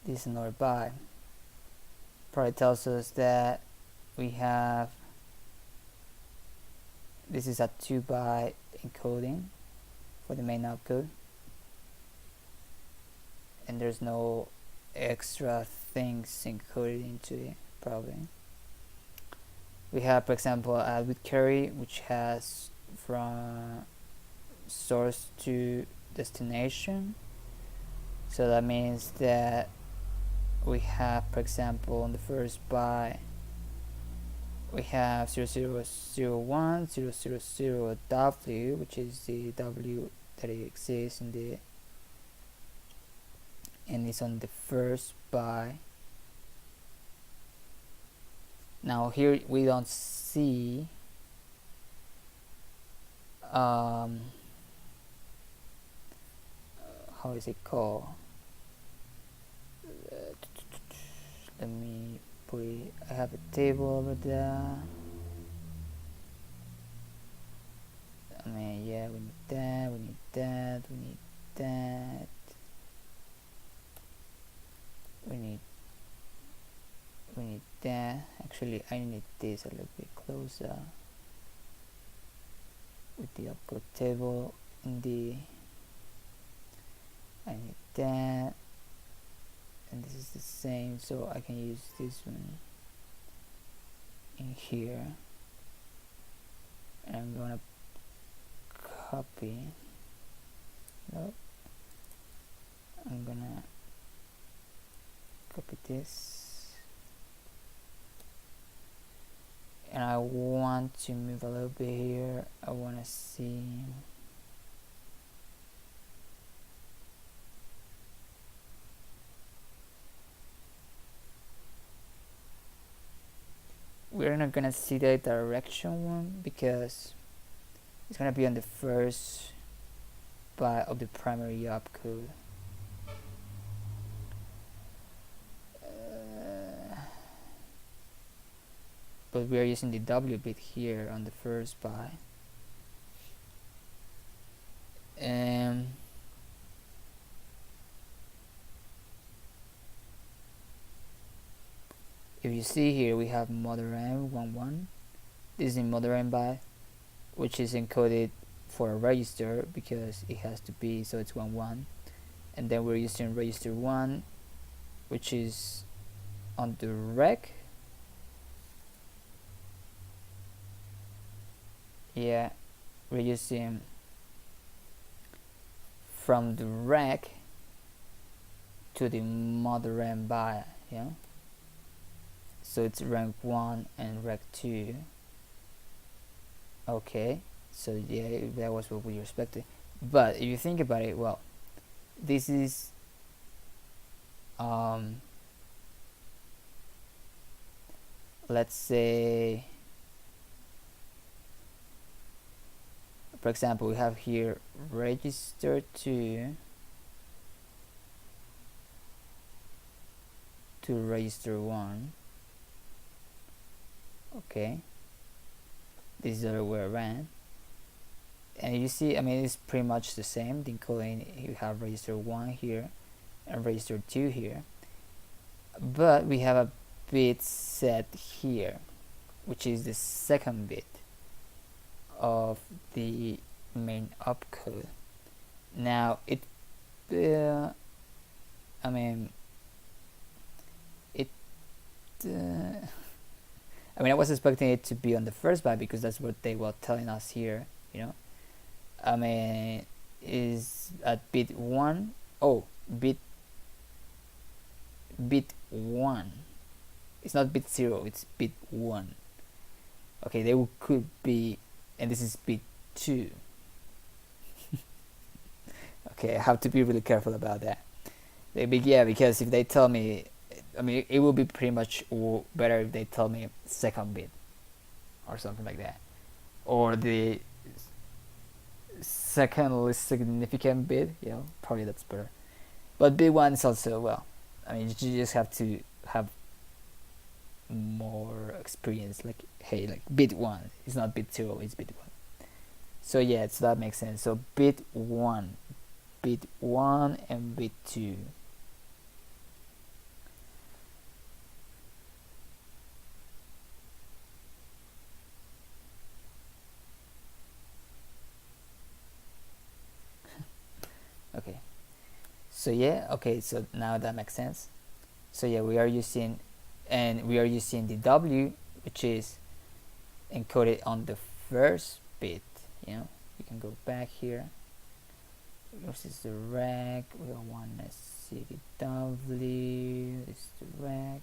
this is another byte. Probably tells us that we have, this is a 2 byte encoding for the main opcode, and there's no extra things encoded into it. Probably we have, for example, a bit carry, which has from source to destination. So that means that we have, for example, on the first byte we have 0001 000 W, which is the W that exists in the, and it's on the first byte. Now here we don't see how is it called? Let me put it. I have a table over there. I mean, yeah, we need that, we need that, we need that, we need that. Actually, I need this a little bit closer with the opcode table in the, I need that, and this is the same, so I can use this one in here, and I'm gonna copy, no, I'm gonna copy this, and I want to move a little bit here. I want to see, we're not gonna see the direction one because it's gonna be on the first byte of the primary opcode. But we are using the W bit here on the first byte. If you see here, we have mother M11. This is in mother M byte, which is encoded for a register because it has to be, so it's 11. And then we're using register 1, which is on the rec. Yeah, we're using from the rec to the mother M byte, yeah. So it's rank 1 and rank 2. Okay, so yeah, that was what we expected. But if you think about it, well, this is let's say, for example, we have here register 2 to register 1. Okay, this is the other way around, and you see, I mean, it's pretty much the same. The encoding, you have register 1 here and register 2 here, but we have a bit set here, which is the second bit of the main opcode. Now it I mean, it I mean, I was expecting it to be on the first byte because that's what they were telling us here, you know. I mean, is at bit 1. Oh, bit 1. It's not bit 0, it's bit 1. Okay, they could be, and this is bit 2. Okay, I have to be really careful about that. Yeah, because if they tell me, I mean, it will be pretty much better if they tell me second bit or something like that, or the second least significant bit. You know, probably that's better. But bit 1 is also, well, I mean, you just have to have more experience. Like, hey, like bit 1, it's not bit 0, it's bit 1. So yeah, so that makes sense. So bit 1, bit 1 and bit 2. Okay, so yeah, okay, so now that makes sense. So yeah, we are using the W, which is encoded on the first bit. You know, you can go back here. This is the rec. We want to see the W. This is the rec.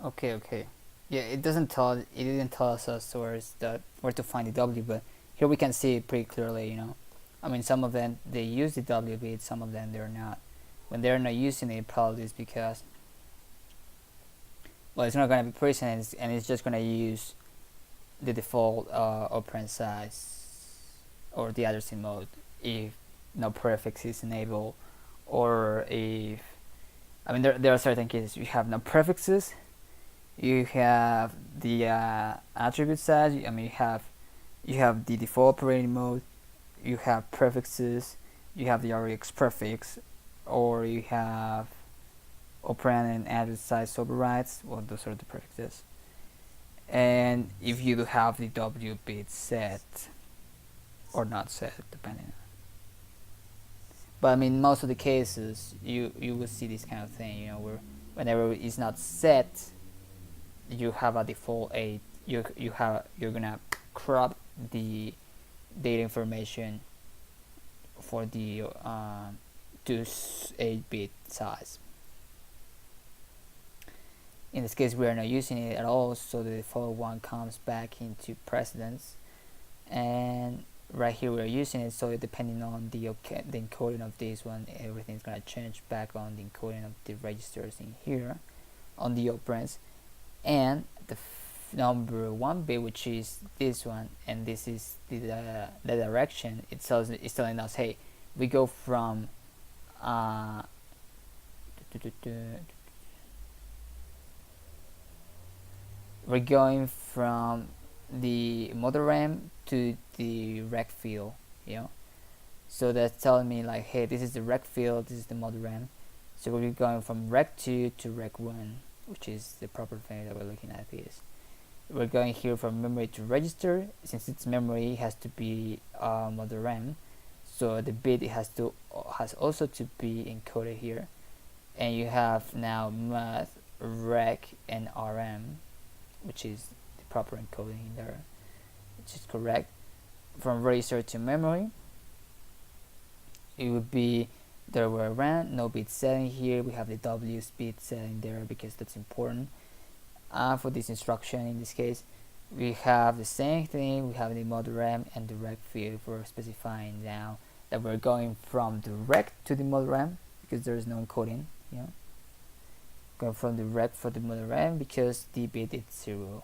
Okay, okay. Yeah, it doesn't tell. It didn't tell us where to find the W, but here we can see it pretty clearly. I mean, some of them they use the W bit, some of them they're not. When they're not using it, probably it's because, well, it's not gonna be present, and it's just gonna use the default operand size or the addressing mode if no prefix is enabled, or if, I mean, there are certain cases you have no prefixes, you have the attribute size. I mean, you have the default operating mode, you have prefixes, you have the REX prefix, or you have operand and address size overrides. Well, those are the prefixes. And if you do have the W bit set or not set, depending. But I mean, most of the cases you will see this kind of thing. Where whenever it's not set, you have a default 8. You're gonna crop the data information for the to 8-bit size. In this case, we are not using it at all, so the default one comes back into precedence, and right here we are using it. So depending on the encoding of this one, everything's gonna change back on the encoding of the registers in here on the operands, and the number 1 bit, which is this one, and this is the direction. It's telling us, hey, we go from we're going from the mother RAM to the rec field, so that's telling me like, hey, this is the rec field, this is the mother RAM, so we're going from rec 2 to rec 1, which is the proper thing that we're looking at. This we're going here from memory to register. Since it's memory, it has to be mother RAM, so the bit has also to be encoded here, and you have now math, rec, and RM, which is the proper encoding in there, which is correct. From register to memory, it would be the other way around. No bit setting here. We have the W bit setting there because that's important for this instruction. In this case, we have the same thing. We have the mother RAM and the rec field. We're specifying now that we're going from the rec to the mother RAM because there is no encoding. Going from the rec for the mother RAM because the bit is 0,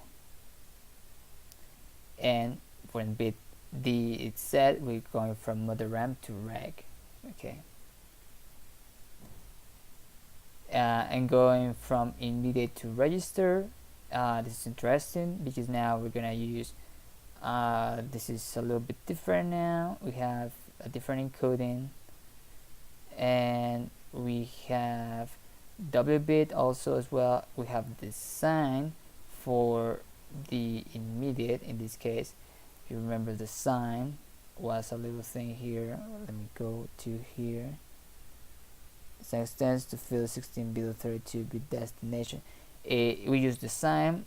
and when bit D is set, we're going from mother RAM to rec. Okay. And going from immediate to register, this is interesting because now we're gonna use this is a little bit different. Now we have a different encoding, and we have W bit also as well. We have the sign for the immediate. In this case, if you remember, the sign was a little thing here. Let me go to here. Sign extends to field 16-bit or 32-bit destination. We use the sign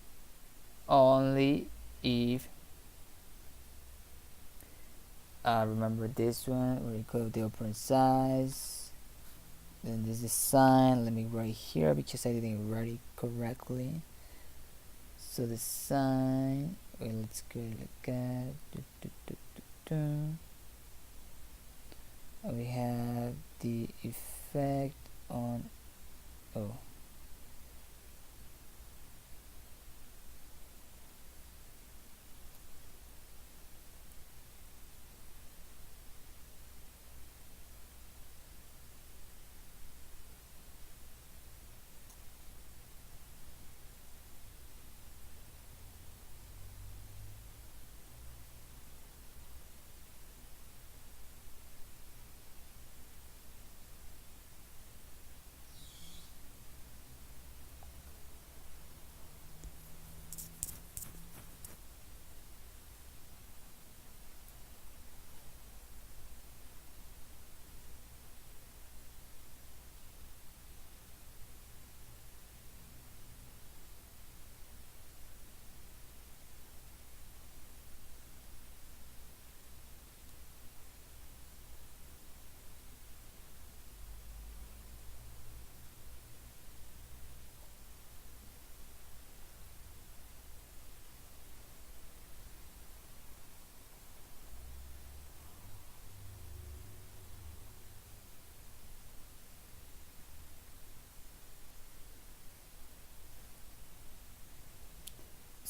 only if remember this one where you go the operand size. Then this is sign. Let me write here because I didn't write it correctly. So the sign, let's go like that. We have the effect on, oh,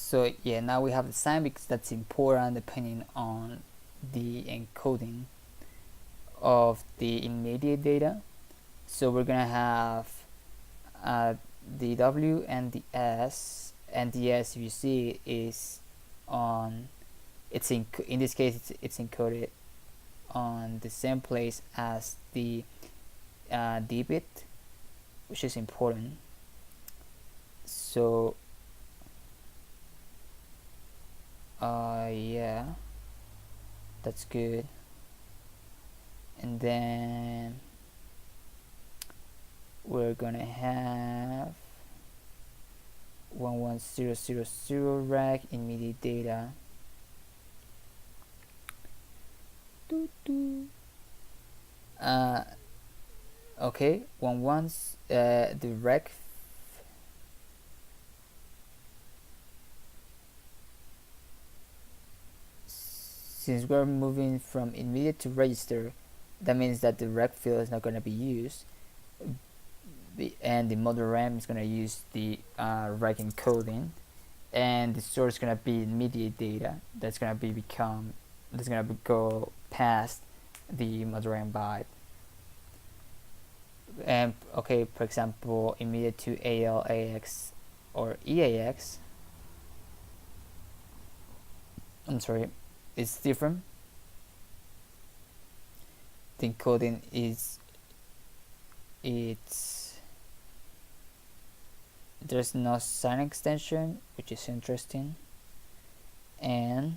So yeah, now we have the sign because that's important depending on the encoding of the immediate data. So we're gonna have the W and the S, and the S, if you see, is on, it's in this case it's encoded on the same place as the D bit, which is important. So yeah, that's good. And then we're gonna have 11000 rack immediate data. Okay, the rack since we're moving from immediate to register, that means that the rec field is not going to be used, and the mother RAM is going to use the rec encoding, and the source is going to be immediate data that's going to go past the mother RAM byte. And okay, for example, immediate to AL, AX, or EAX. I'm sorry, it's different. The encoding there's no sign extension, which is interesting, and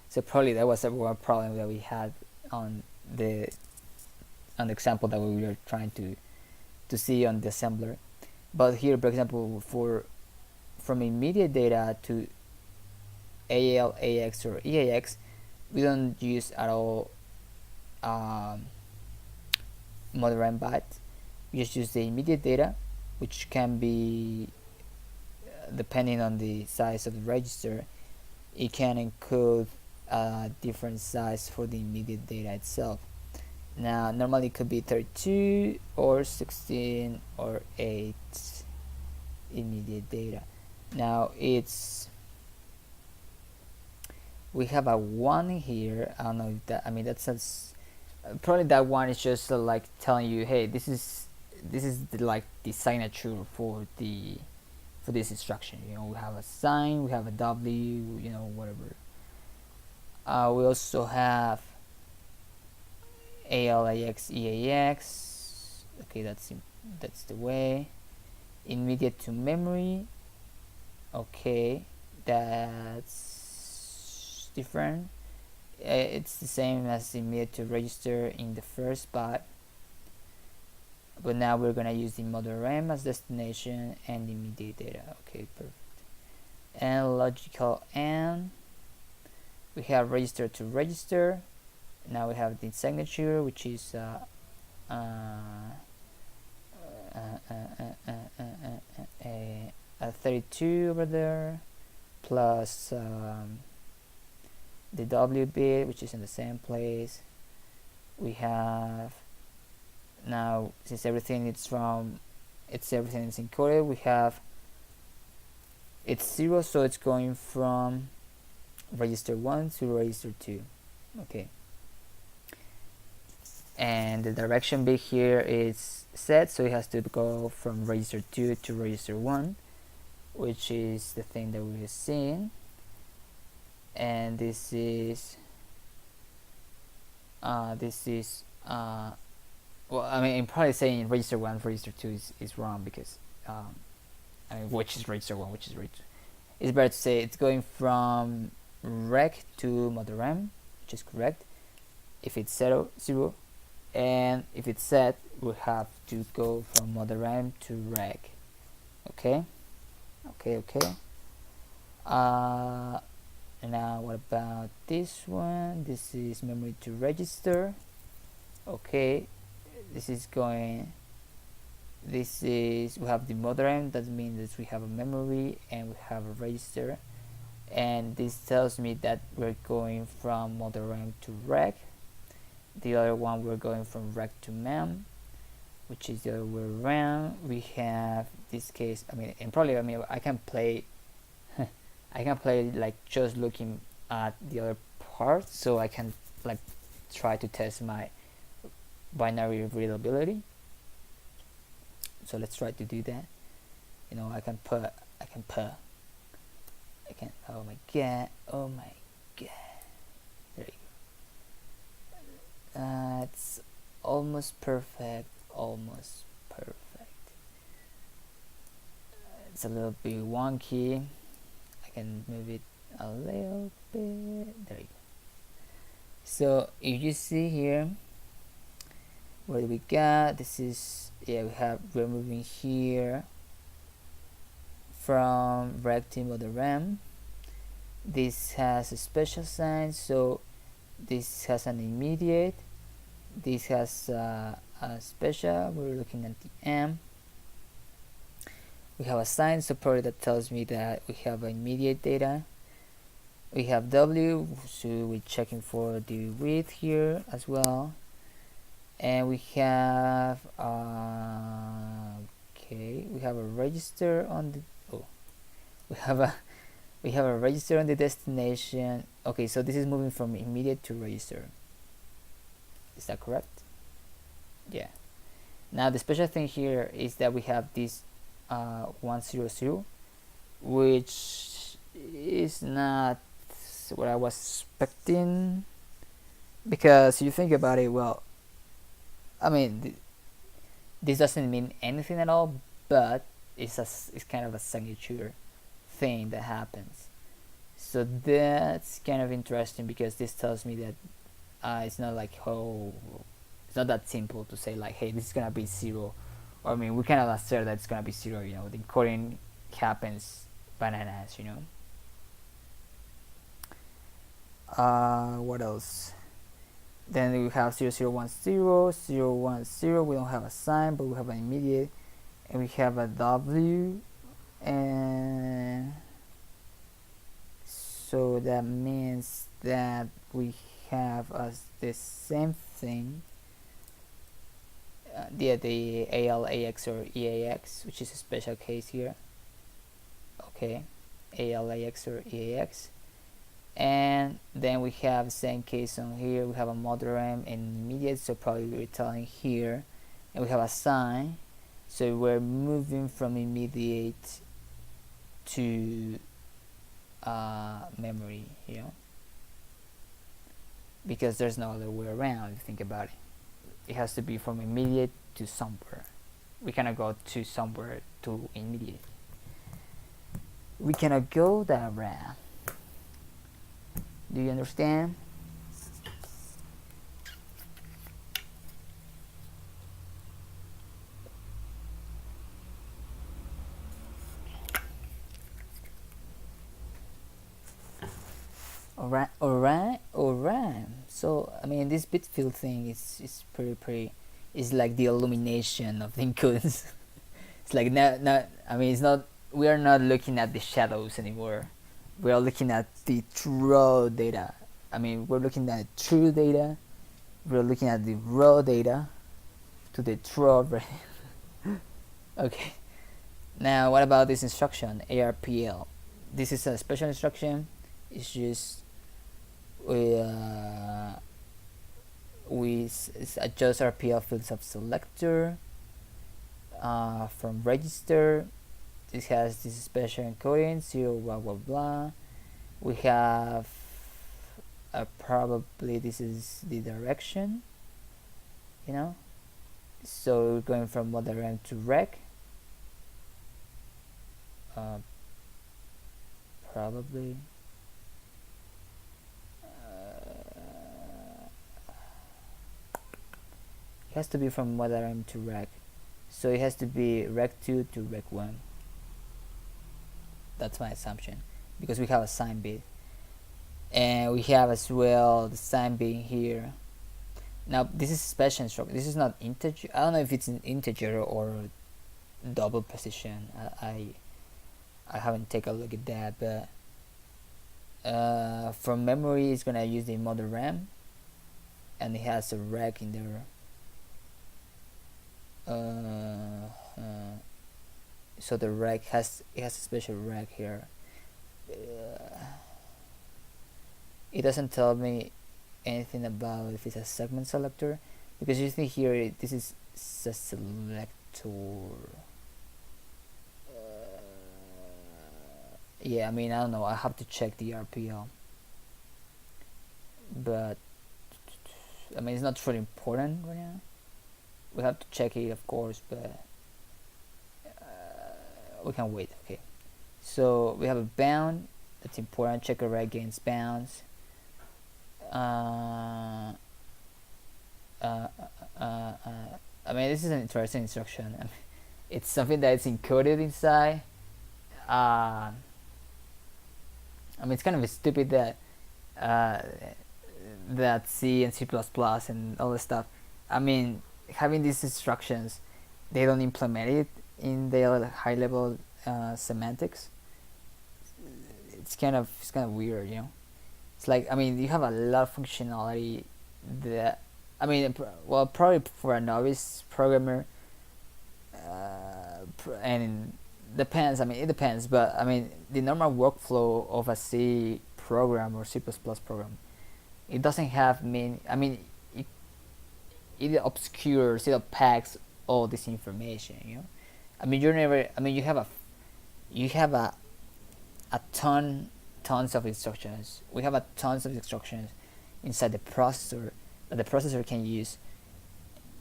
so probably that was one problem that we had on the example that we were trying to see on the assembler. But here, for example, from immediate data to AL, AX, or EAX, we don't use at all mother RAM byte. We just use the immediate data, which can be depending on the size of the register. It can encode different size for the immediate data itself. Now normally it could be 32 or 16 or 8 immediate data. Now we have a 1 here. I don't know if that, I mean, that's probably that one is just like telling you, hey, this is like the signature for this instruction. You know, we have a sign, we have a W, you know, whatever. We also have ALAX, EAX. Okay, that's the way. Immediate to memory. Okay, that's different. It's the same as immediate to register in the first byte, but now we're gonna use the mother RAM as destination and immediate data. Okay, perfect. And logical AND. We have register to register. Now we have the signature, which is a 32 over there, plus the W bit, which is in the same place. We have now, since everything is encoded, we have it's 0, so it's going from register 1 to register 2. Okay, and the direction bit here is set, so it has to go from register 2 to register 1, which is the thing that we're seeing. And this is well, I mean, I'm probably saying register 1, register 2 is wrong, because I mean, which is register 1, which is register. It's better to say it's going from rec to mother RAM, which is correct if it's 0, and if it's set, we have to go from mother RAM to rec. Okay. Now what about this one? This is memory to register. Okay, we have the mother RAM. That means that we have a memory and we have a register, and this tells me that we're going from mother RAM to rec. the other one we're going from rec to mem, which is the other way around. We have this case, I mean, and probably, I mean, I can play I can play like just looking at the other part, so I can like try to test my binary readability. So let's try to do that. You know, I can, oh my god, there you go. It's almost perfect, it's a little bit wonky. I can move it a little bit, there you go. So if you see here, what do we got? This is, yeah, we're moving here from rec to mother RAM. This has a special sign, so this has an immediate, this has a special. We're looking at the M. We have a sign support that tells me that we have immediate data. We have W, so we're checking for the width here as well. And we have okay, we have a register on the we have a register on the destination. Okay, so this is moving from immediate to register. Is that correct? Yeah. Now the special thing here is that we have this 100, which is not what I was expecting, because you think about it, well, I mean, this doesn't mean anything at all, but it's kind of a signature thing that happens. So that's kind of interesting, because this tells me that it's not like, oh, it's not that simple to say like, hey, this is gonna be 0. Or, I mean, we cannot assert that it's gonna be 0. You know, the encoding happens bananas. You know. What else? Then we have 0010, 010. We don't have a sign, but we have an immediate, and we have a W, and so that means that we have the same thing. The ALAX or EAX, which is a special case here. Okay, ALAX or EAX. And then we have the same case on here. We have a mother M and immediate, so probably we're telling here, and we have a sign, so we're moving from immediate to memory, you know, because there's no other way around. If you think about it, it has to be from immediate to somewhere. We cannot go to somewhere to immediate. We cannot go that route. Do you understand? Alright. So, I mean, this bit field thing is pretty. It's like the illumination of the encodings. It's like not. I mean, it's not. We are not looking at the shadows anymore. We are looking at the raw data. I mean, we're looking at true data. We're looking at the raw data to the true. Okay. Now, what about this instruction, ARPL? This is a special instruction. It's just we adjust RPL fields of selector from register. This has this special encoding 0 blah blah blah. We have probably this is the direction, you know, so we're going from mother M to rec. Probably it has to be from mother M to rec, so it has to be rec 2 to rec 1. That's my assumption, because we have a sign bit, and we have as well the sign bit here. Now this is special instruction. This is not integer. I don't know if it's an integer or double precision. I haven't taken a look at that, but from memory it's gonna use the mother RAM, and it has a rec in there. So the rec has a special rec here. It doesn't tell me anything about if it's a segment selector, because you see here this is a selector. Yeah, I mean, I don't know, I have to check the RPL, but I mean, it's not really important right now. We have to check it, of course, but we can wait. Okay, so we have a bound. That's important. Check array against bounds. I mean, this is an interesting instruction. I mean, it's something that is encoded inside. I mean, it's kind of stupid that that C and C++ and all this stuff. I mean, having these instructions, they don't implement it in their high level semantics. It's kind of weird, you know. It's like, I mean, you have a lot of functionality that, I mean, well, probably for a novice programmer, and depends. I mean, it depends, but I mean, the normal workflow of a C program or C++ program, it doesn't have mean. I mean, it obscures, it opaques all this information. You know, I mean, you're never. I mean, you have a tons of instructions. We have a tons of instructions inside the processor that the processor can use,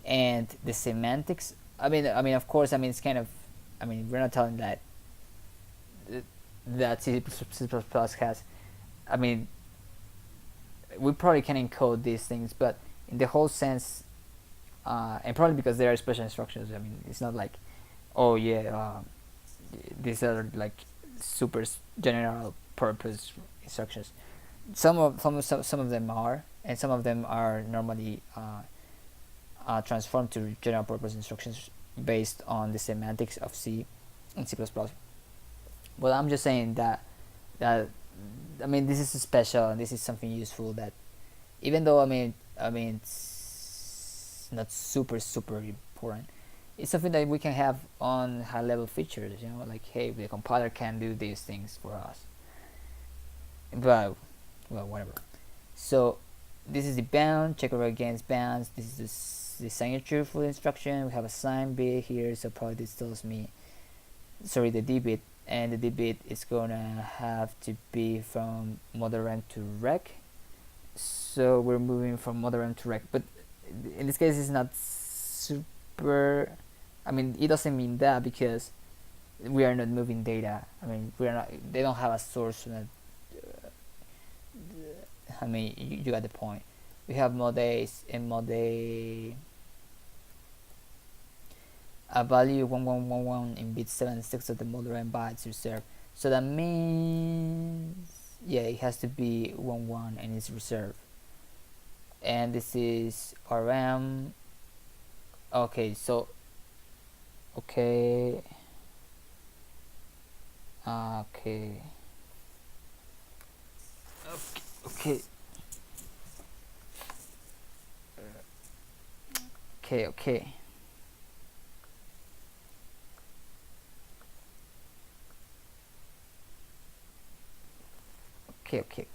and the semantics. I mean, of course, I mean, it's kind of. I mean, we're not telling that that C++ has. I mean, we probably can encode these things, but in the whole sense, and probably because there are special instructions. I mean, it's not like, oh yeah, these are like super general purpose instructions. Some of them are, and some of them are normally transformed to general purpose instructions based on the semantics of C and C++. But I'm just saying that I mean, this is special and this is something useful that, even though I mean it's not super important, it's something that we can have on high level features, you know, like, hey, the compiler can do these things for us. But well, whatever. So this is the bound, check array against bounds. This is the signature for the instruction. We have a sign bit here, so probably this tells me, sorry, the d bit, and the d bit is gonna have to be from mother M to rec. So we're moving from mother M to rec, but in this case it's not super. I mean, it doesn't mean that because we are not moving data. I mean, we are not. They don't have a source. I mean, you got the point. We have mode and mode a value 1111 in bit 76 of the mother M bytes reserved. So that means, yeah, it has to be 11 and it's reserved. And this is RM. Okay, so okay. Okay. Okay. Okay. Okay. Okay.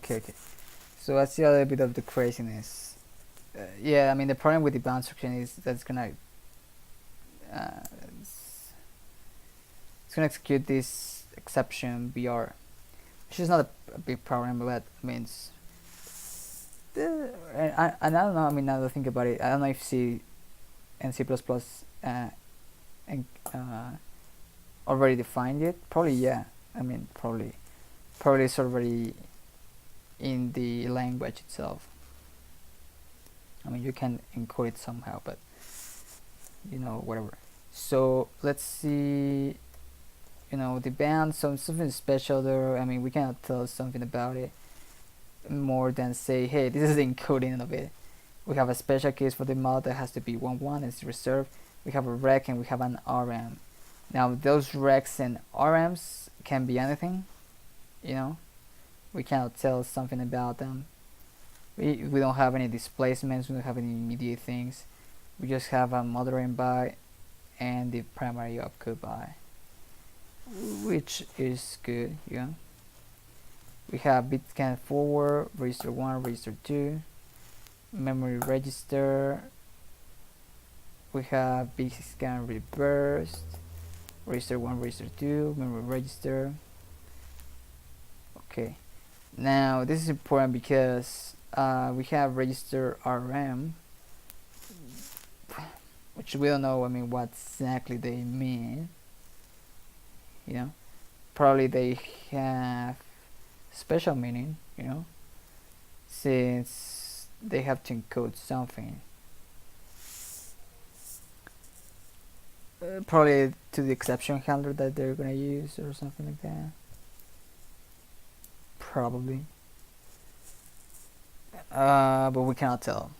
Okay. So I see a little bit of the craziness. Yeah, I mean the problem with the bound instruction is that's gonna uh, it's, it's gonna execute this exception BR, which is not a big problem, but I mean and I don't know. I mean, now that I think about it, I don't know if C and C++ and already defined it. Probably yeah. I mean probably it's already in the language itself. I mean you can encode it somehow, but whatever. So let's see. The band, something special there. I mean we cannot tell something about it more than say, hey, this is the encoding of it. We have a special case for the mod that has to be 1 it's reserved. We have a rec and we have an RM. Now those recs and RMs can be anything. We cannot tell something about them. We don't have any displacements, we don't have any immediate things. We just have a mothering by and the primary opcode by, which is good. We have bit scan forward, register 1, register 2, memory register. We have bit scan reversed, register 1, register 2, memory register. Okay, now this is important because we have register RM, which we don't know, I mean, what exactly they mean. Probably they have special meaning, since they have to encode something. Probably to the exception handler that they're gonna use or something like that. Probably. But we cannot tell.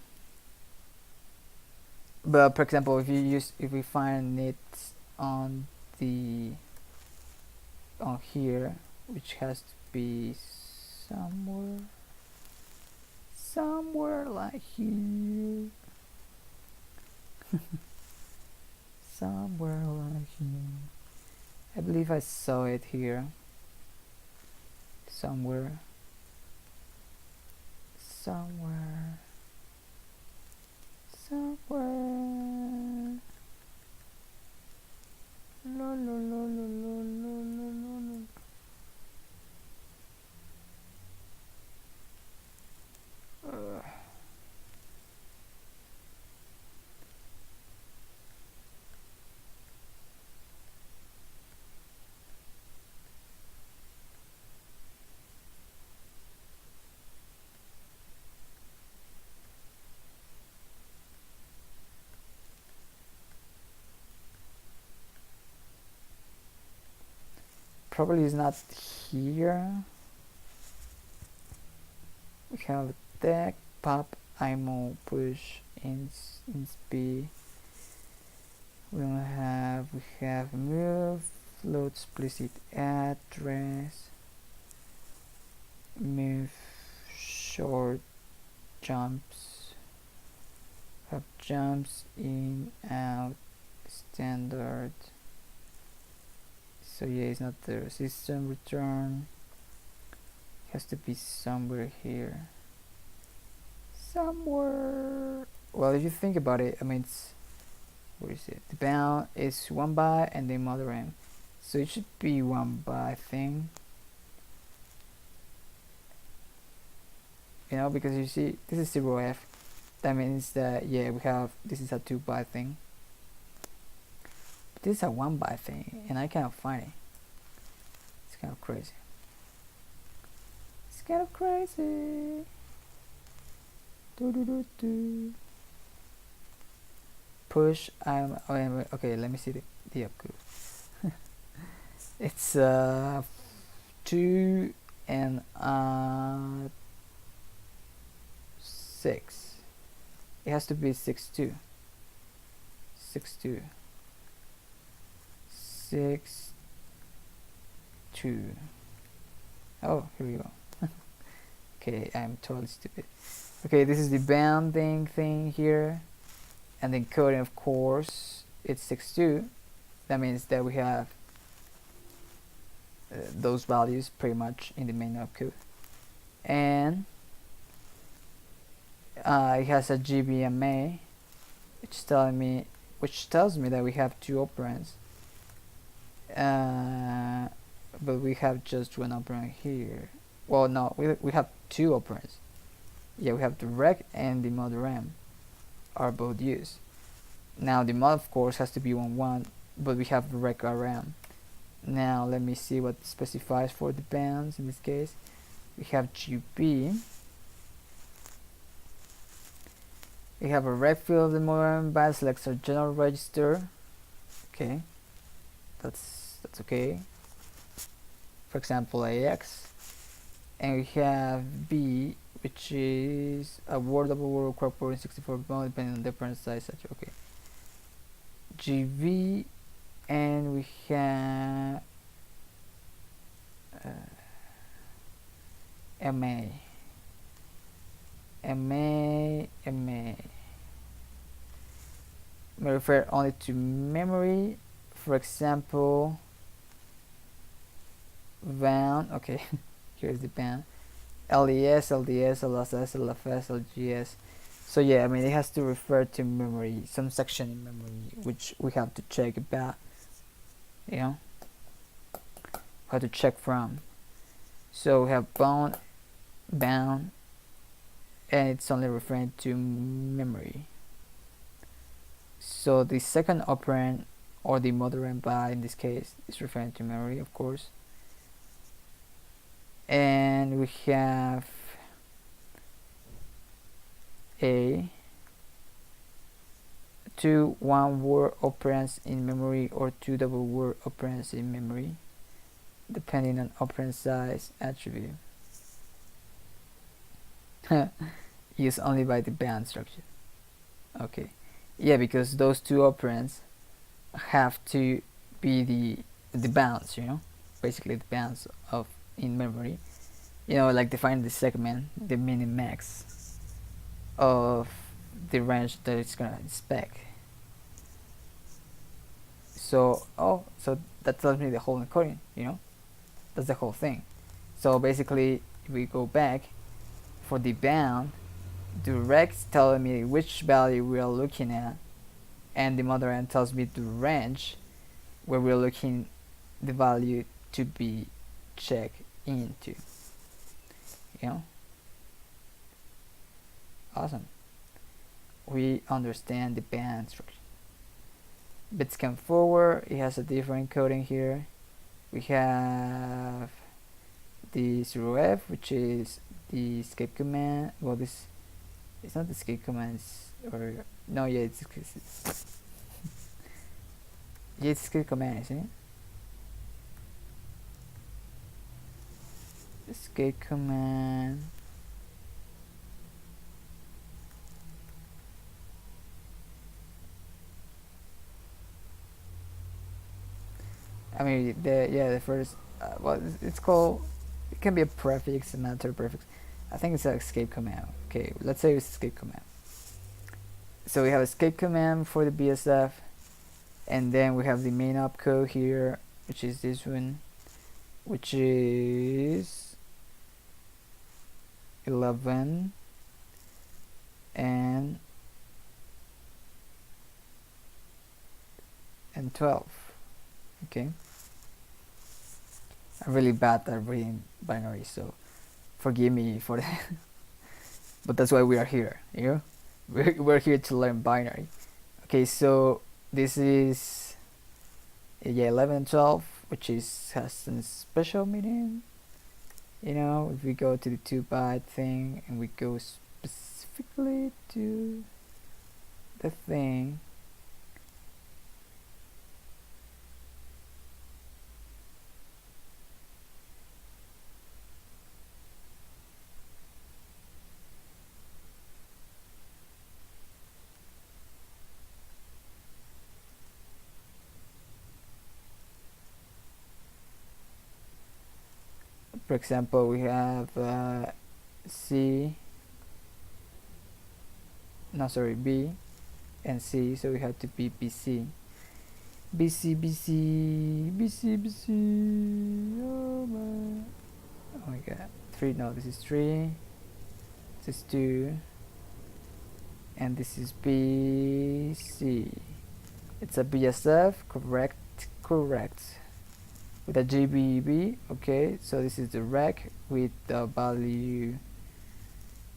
But for example, if we find it on here, which has to be somewhere like here. Somewhere like here. I believe I saw it here. Somewhere. Probably is not here. We have deck, pop, IMO, push, ins B. We have move, float, explicit address, move, short, jumps, have jumps, in, out, standard. So yeah, it's not the system return. It has to be somewhere here. Somewhere. Well, if you think about it, I mean, where is it? The bound is 1 by and the mother m. So it should be 1 by thing. Because you see, this is 0f. That means that, yeah, this is a 2 by thing. This is a 1 by thing, and I cannot find it. It's kind of crazy. Push. Okay. Let me see the opcode. It's 2 and 6. It has to be 6-2. 6-2. 6-2. Oh, here we go. Okay, I'm totally stupid. Okay, this is the bounding thing here, and the encoding, of course, it's 6-2. That means that we have those values pretty much in the main opcode. and it has a GBMA, which tells me that we have two operands, but we have just one operand here. Well, no, we have two operands. Yeah, we have the rec and the mod rem are both used. Now the mod of course has to be 1-1, but we have the rec rm. Now let me see what specifies for the bands. In this case we have GB, we have a rec field of the mod band selects our general register. Okay, that's okay. For example, AX, and we have B, which is a word double word corporate 64 mode depending on the parent size, such. Okay, GV, and we have MA may refer only to memory. For example, van. Okay, here's the band. LES, LDS, LSS, LFS, LGS. So yeah, I mean it has to refer to memory, some section in memory, which we have to check about. You know, how to check from. So we have bound, and it's only referring to memory. So the second operand, or the mother and by in this case, is referring to memory, of course. And we have a 2 one-word operands in memory or 2 double-word operands in memory, depending on operand size attribute. Used only by the band structure. Okay, yeah, because those two operands have to be the bounds, you know, basically the bounds of in memory, you know, like define the segment, the min max of the range that it's gonna inspect. So so that tells me the whole encoding, you know, that's the whole thing. So basically if we go back for the bound, the rec's telling me which value we are looking at, and the mother end tells me the range where we're looking the value to be checked into. You know, awesome. We understand the band structure. Bit scan forward, it has a different encoding here. We have the 0f, which is the escape command. Well, this it's not the escape command, or no, yeah, it's yeah, it's escape command, isn't it? Escape command. I mean, the first, well, it's called, it can be a prefix, a mandatory prefix. I think it's an escape command. Okay, let's say it's escape command. So we have escape command for the BSF, and then we have the main opcode here, which is this one, which is 11 and 12. Okay, I'm really bad at reading binary, so forgive me for that. But that's why we are here, you know, we're here to learn binary. Okay, so this is, yeah, 11 and 12, which is has some special meaning. You know, if we go to the 2-byte thing and we go specifically to the thing, for example, we have C, no, sorry, B and C, so we have to be BC. BC, BC, BC, BC. Oh my god, 3, no, this is 3, this is 2, and this is BC. It's a BSF, correct, with a GBB. Okay, so this is the rec with the value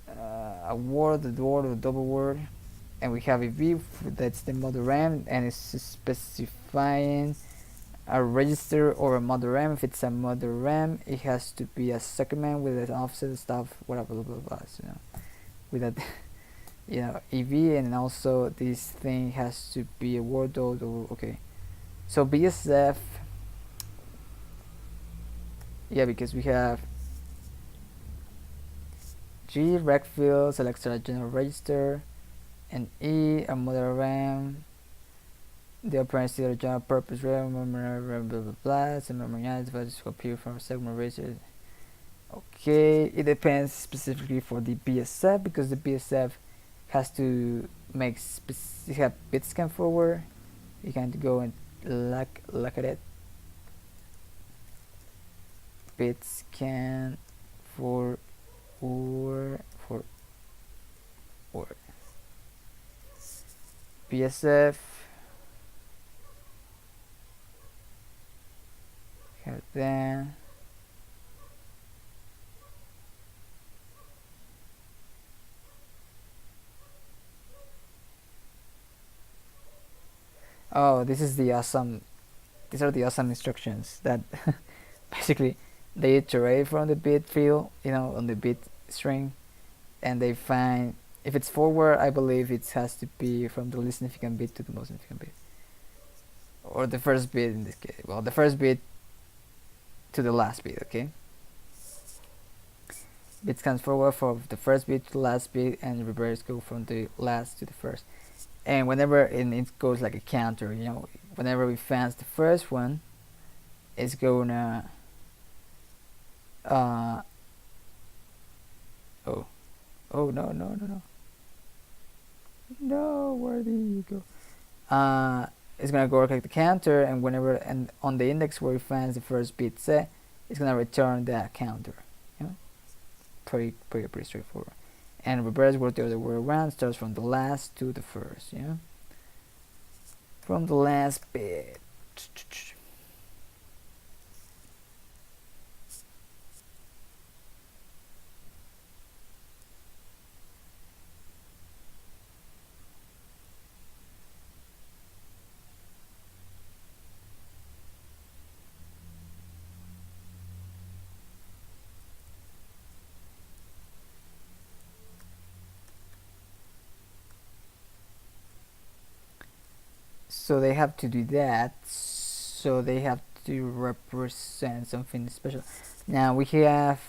a word, a double word, and we have a V, that's the mother RAM, and it's specifying a register or a mother RAM. If it's a mother RAM, it has to be a segment with an offset stuff, whatever, blah blah blah, you know, with that you know, EV, and also this thing has to be a word or okay. So BSF, yeah, because we have G rec field selects a general register, and E a mother RAM. The operands to the general purpose RAM, memory, blah blah blah. Some memory units values appear from a segment register. Okay, it depends specifically for the BSF, because the BSF has to make you have bit scan forward. You can go and look at it. Bit scan for or BSF have then oh, this is the awesome, these are the awesome instructions that basically they iterate from the bit field, you know, on the bit string, and they find if it's forward, I believe it has to be from the least significant bit to the most significant bit, or the first bit in this case. Well, the first bit to the last bit. Okay, bit scans forward from the first bit to the last bit, and reverse go from the last to the first. And whenever it goes like a counter, you know, whenever we fans the first one, it's gonna oh no, where did you go? It's gonna go like the counter, and whenever and on the index where it finds the first bit set, it's gonna return that counter. You know, pretty straightforward. And reverse works the other way around, starts from the last to the first. You know, from the last bit. So they have to do that, so they have to represent something special. Now we have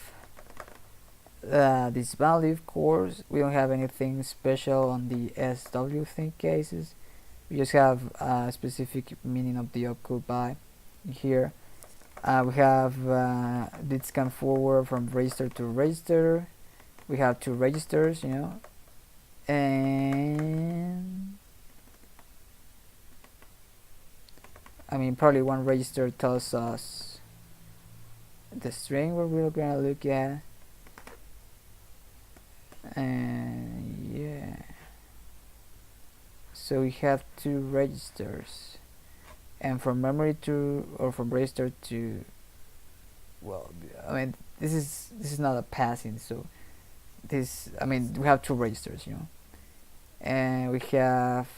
this value, of course. We don't have anything special on the SW thing cases. We just have a specific meaning of the opcode by here. We have bit scan forward from register to register. We have 2 registers, you know, and I mean, probably one register tells us the string where we're gonna look at, and yeah, so we have 2 registers, and from memory to, or from register to, well, I mean, this is not a passing, so this, I mean, we have 2 registers, you know, and we have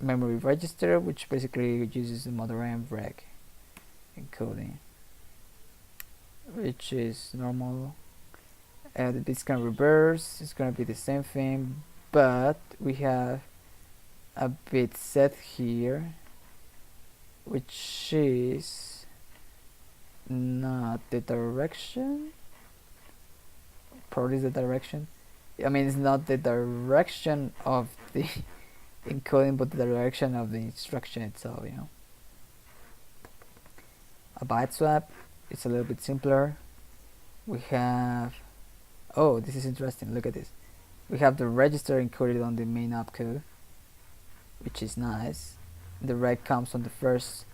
memory register, which basically uses the mother RAM rec encoding, which is normal. And the bit scan reverse is gonna be the same thing, but we have a bit set here, which is not the direction. Probably the direction. I mean, it's not the direction of the encoding, but the direction of the instruction itself, you know. A byte swap, it's a little bit simpler. We have, oh, this is interesting, look at this. We have the register encoded on the main opcode, which is nice. The rec comes on the first,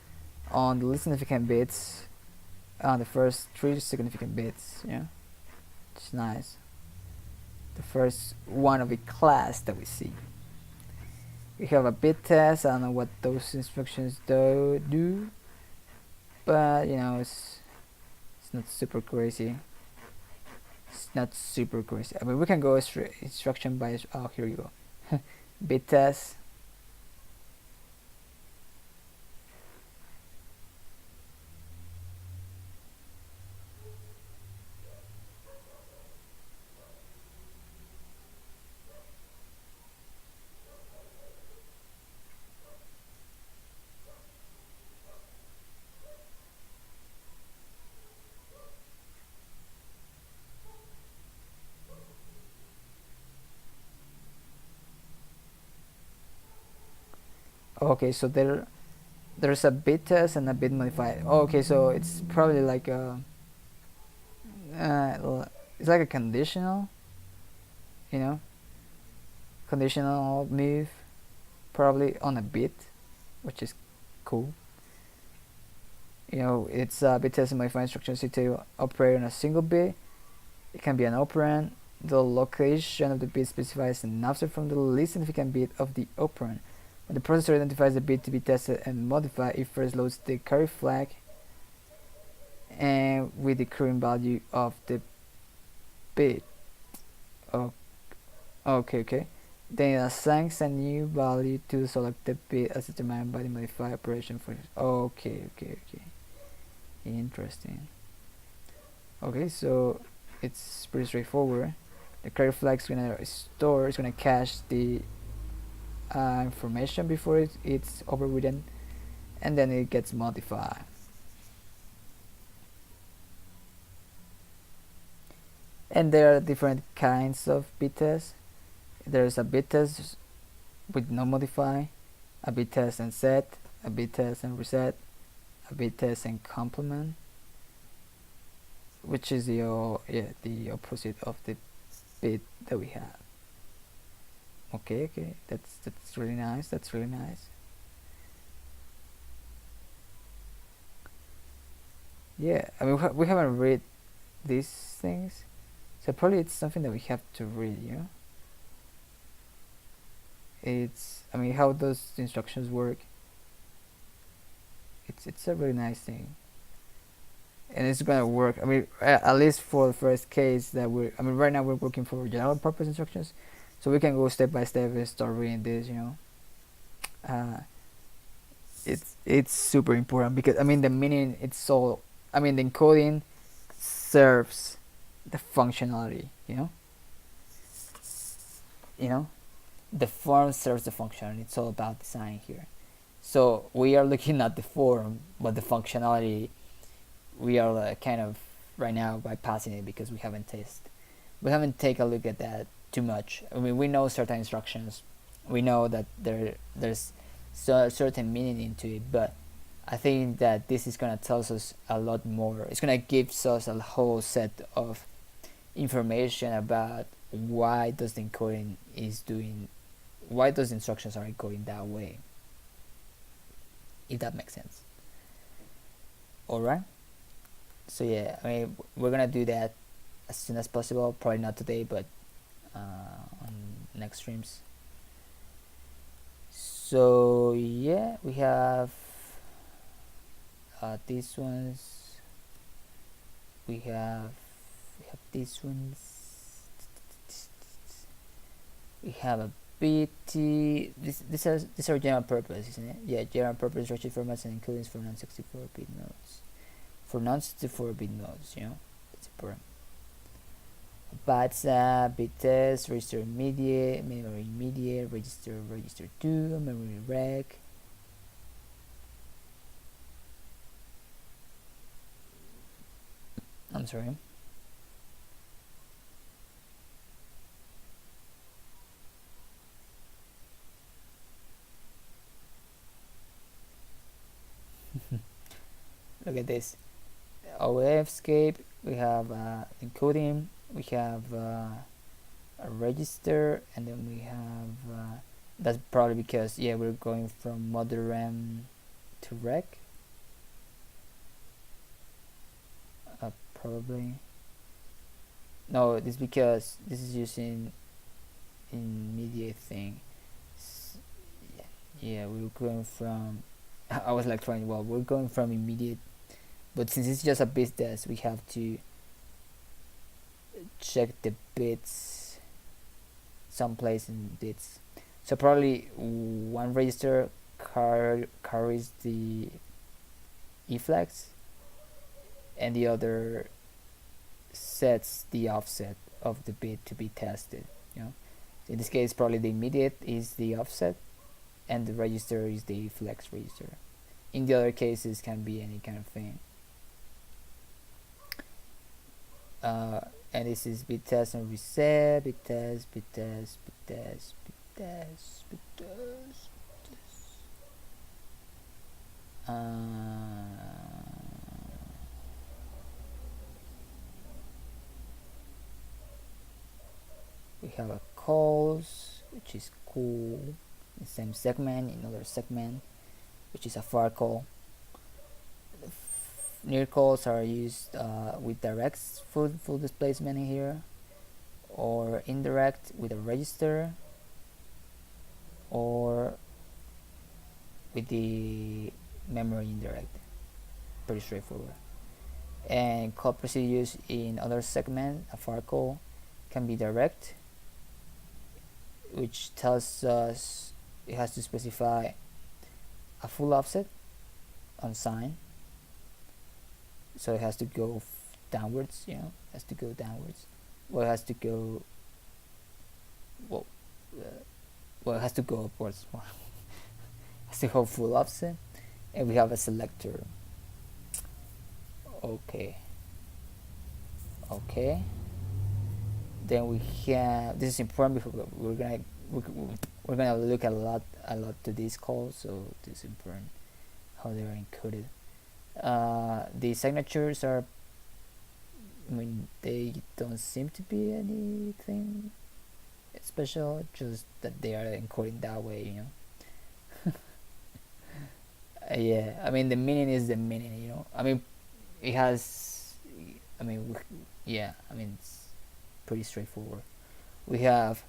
on the least significant bits, the first 3 significant bits. Yeah, it's nice. The first one of a class that we see. We have a bit test. I don't know what those instructions do, but it's not super crazy. It's not super crazy. I mean, we can go instruction by. Oh, here you go. Bit test. Okay, so there's a bit test and a bit modified. Okay, so it's probably like it's like a conditional, you know, conditional move, probably on a bit, which is cool. It's a bit test and modify instructions to operate on a single bit. It can be an operand. The location of the bit specifies an offset from the least significant bit of the operand. When the processor identifies the bit to be tested and modified, it first loads the carry flag and with the current value of the bit. Oh, okay. Then it assigns a new value to the selected bit as determined by the modify operation for. Okay. Interesting. Okay, so it's pretty straightforward. The carry flag is gonna cache the information before it's overridden, and then it gets modified. And there are different kinds of bit tests. There's a bit test with no modify, a bit test and set, a bit test and reset, a bit test and complement, which is the opposite of the bit that we have. Okay, that's really nice. That's really nice. Yeah, I mean we haven't read these things, so probably it's something that we have to read. I mean, how those instructions work. It's a really nice thing, and it's gonna work. I mean, at least for the first case that I mean, right now we're working for general purpose instructions, so we can go step by step and start reading this. Uh, it's super important because I mean the meaning it's all. I mean the encoding serves the functionality. You know, the form serves the function. It's all about design here. So we are looking at the form, but the functionality we are kind of right now bypassing it because we haven't taken a look at that too much. I mean, we know certain instructions, we know that there's certain meaning into it, but I think that this is gonna tell us a lot more. It's gonna give us a whole set of information about why does the encoding is doing, why those instructions are going that way. If that makes sense. All right. So yeah, I mean, we're gonna do that as soon as possible. Probably not today, but on next streams. So yeah, we have these ones. We have these ones. We have a BT. These are general purpose, isn't it? Yeah, general purpose structured formats and encodings for non-64-bit nodes. For non-64-bit nodes, it's important. BATSA, bit test, register immediate, memory immediate, register 2, memory rec. I'm sorry. Look at this. OFscape, we have encoding, we have a register, and then we have that's probably because we're going from mother RAM to rec. probably. No, this because this is using immediate thing. Yeah, yeah, we're going from. I was like trying. Well, we're going from immediate, but since it's just a bit test, we have to check the bits someplace in bits. So probably one register carries the eflex, and the other sets the offset of the bit to be tested. You know, so in this case, probably the immediate is the offset, and the register is the flex register. In the other cases, can be any kind of thing. And this is bit test and reset, bit test, bit test, bit test, bit test, bit test. We have a calls, which is cool. The same segment, another segment, which is a far call. Near calls are used with direct full displacement here, or indirect with a register, or with the memory indirect. Pretty straightforward. And call procedures in other segment, a far call can be direct, which tells us it has to specify a full offset on sign, so it has to go downwards, you know, it has to go downwards, well, it has to go, well, it has to go upwards. It has to go full offset, and we have a selector. Okay, then we have, this is important because we're gonna look a lot to these calls, so this is important how they are encoded. The signatures are, I mean, they don't seem to be anything special, just that they are encoding that way, you know. Yeah, I mean, the meaning is the meaning, you know. I mean, it has, I mean, yeah, I mean, it's pretty straightforward. We have,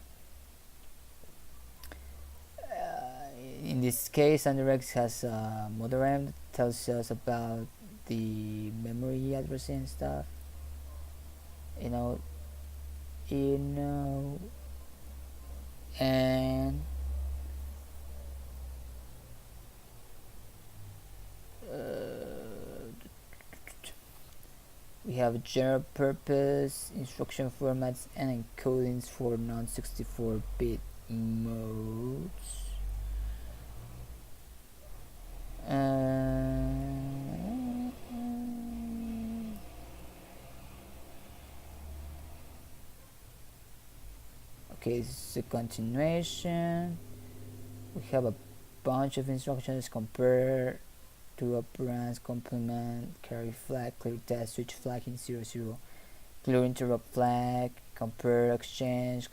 in this case, Underx has a modem that tells us about the memory addressing and stuff. You know, and we have general purpose instruction formats and encodings for non-64-bit modes. Okay, this is a continuation. We have a bunch of instructions: compare, to operands, complement, carry flag, clear test, switch flag in 00, clear interrupt flag, compare exchange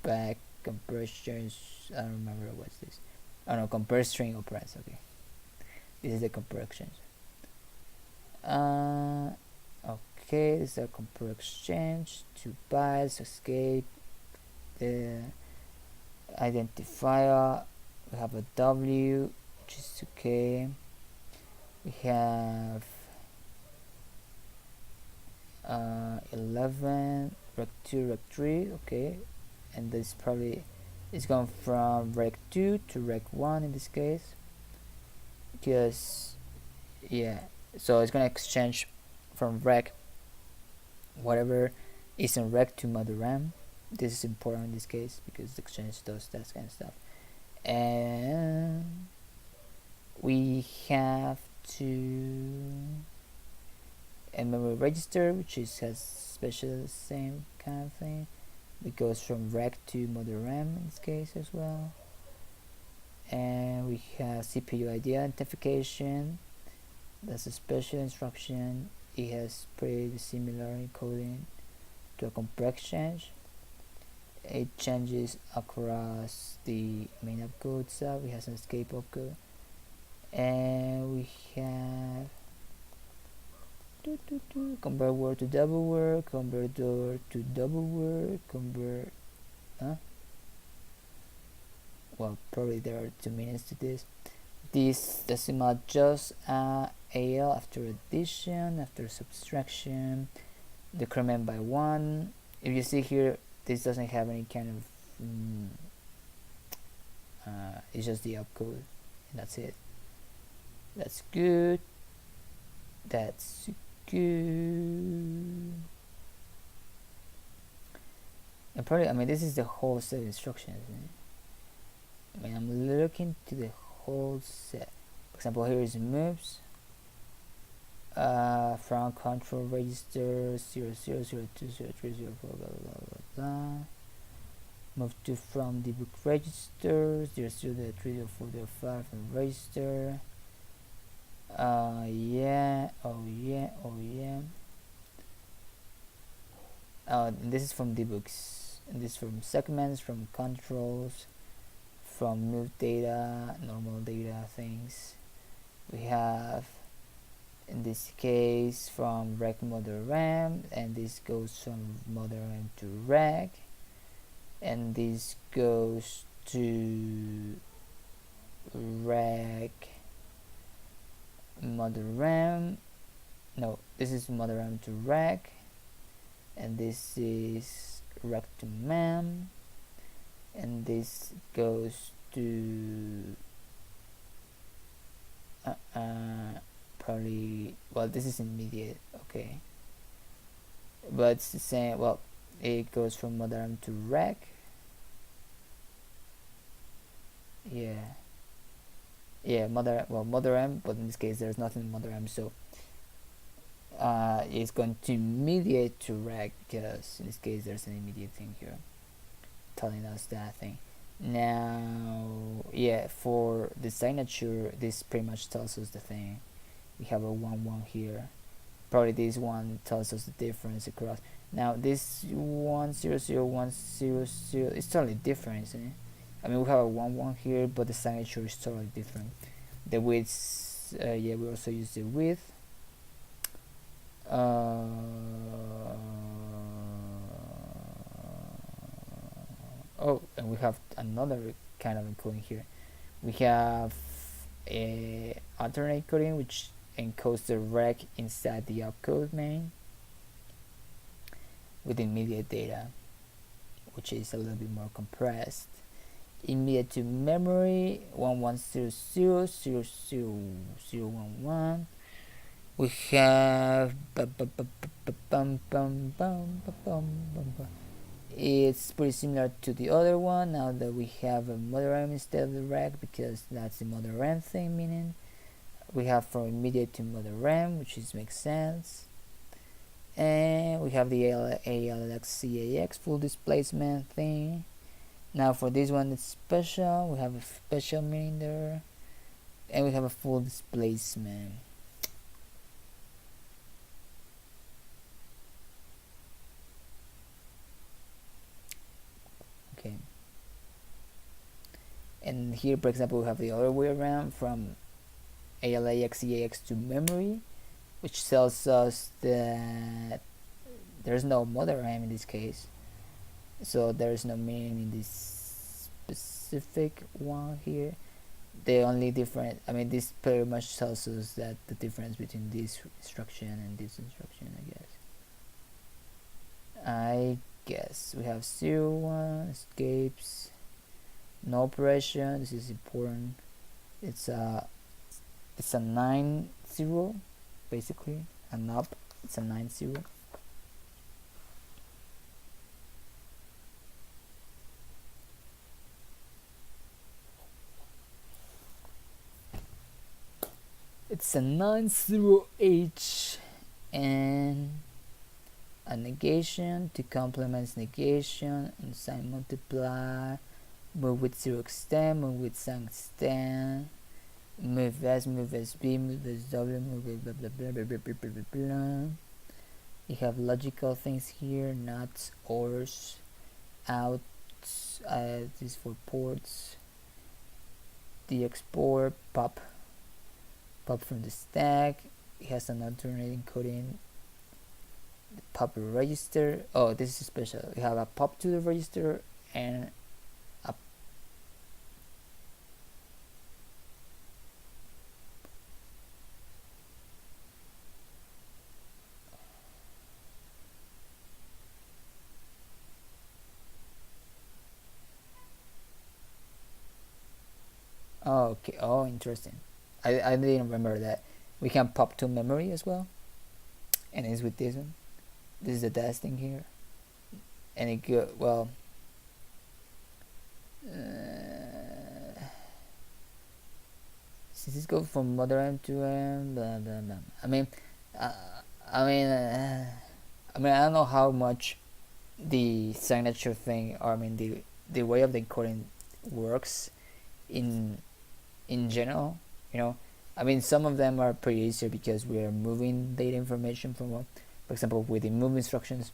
back, compare exchange, I don't remember what's this. Oh no, compare string operands, okay. This is the compare exchange. Okay, this is a compare exchange, 2 bytes, escape, the identifier, we have a W, which is okay. We have 11, rec 2, rec 3, okay, and this probably is going from rec 2 to rec 1 in this case, because yeah, so it's gonna exchange from rec whatever is in rec to mother RAM. This is important in this case because the exchange does that kind of stuff. And we have a memory register, which has special same kind of thing. It goes from rec to mother RAM in this case as well. And we have CPU ID identification. That's a special instruction. It has pretty similar encoding to a compare exchange. It changes across the main opcode itself. We have some escape opcode, and we have Convert word to double word, convert door to double word, convert, well, probably there are 2 meanings to this. This decimal just AL after addition, after subtraction, decrement by 1. If you see here, this doesn't have any kind of it's just the opcode, and that's it. That's good. That's good. And probably, I mean, this is the whole set of instructions, isn't it? I mean, I'm looking to the whole set. For example, here is moves from control register 00020304 blah blah blah blah. Move to from debug register 00030405 from register. Yeah, oh yeah. And this is from debugs, and this is from segments, from controls, from move data, normal data things. We have, in this case, from rec mother RAM, and this goes from mother RAM to rec, and this goes to rec mother RAM. No, this is mother RAM to rec, and this is rec to mem, and this goes to probably, well, this is immediate, okay, but it's the same. Well, it goes from mother M to rec. Yeah, mother M, but in this case there's nothing in mother M, so it's going to mediate to rec, because in this case there's an immediate thing here telling us that thing. Now, yeah, for the signature, this pretty much tells us the thing. We have a 1 here. Probably this one tells us the difference across. Now this 100100 is totally different, isn't it? I mean, we have a 1 here, but the signature is totally different. The widths, yeah, we also use the width. Oh, and we have another kind of encoding here. We have a alternate coding, which encodes the rec inside the opcode main with immediate data, which is a little bit more compressed. Immediate to memory 1100000011. We have it's pretty similar to the other one, now that we have a mother M instead of the rec, because that's the mother M thing, meaning we have from immediate to mother M, which makes sense. And we have the ALXCAX full displacement thing. Now for this one, it's special. We have a special meaning there, and we have a full displacement. Okay. And here, for example, we have the other way around, from ALAXEAX to memory, which tells us that there's no mother RAM in this case, so there's no meaning in this specific one here. The only difference, I mean, this pretty much tells us that the difference between this instruction and this instruction, I guess we have 01 escapes, no operation. This is important. It's a 9-0 basically, and up it's a 9-0. It's a 9-0H, and a negation to complement negation, and sign multiply, move with 0 extend, move with sign extend, move S, move SB, move SW, move blah blah blah blah blah blah blah blah. You have logical things here, nuts, ors, outs, this for ports, the export, pop from the stack, it has an alternate encoding. The pop register. Oh, this is special. We have a pop to the register and a oh, okay. Oh, interesting. I didn't remember that. We can pop to memory as well, and it's with this one. This is the dash thing here, and it go well. Since this goes from mother M to M, blah blah blah. Uh, I mean, uh, I don't know how much the signature thing, or I mean the way of the encoding works in general. You know, I mean, some of them are pretty easier because we are moving data information from one. For example, with the move instructions,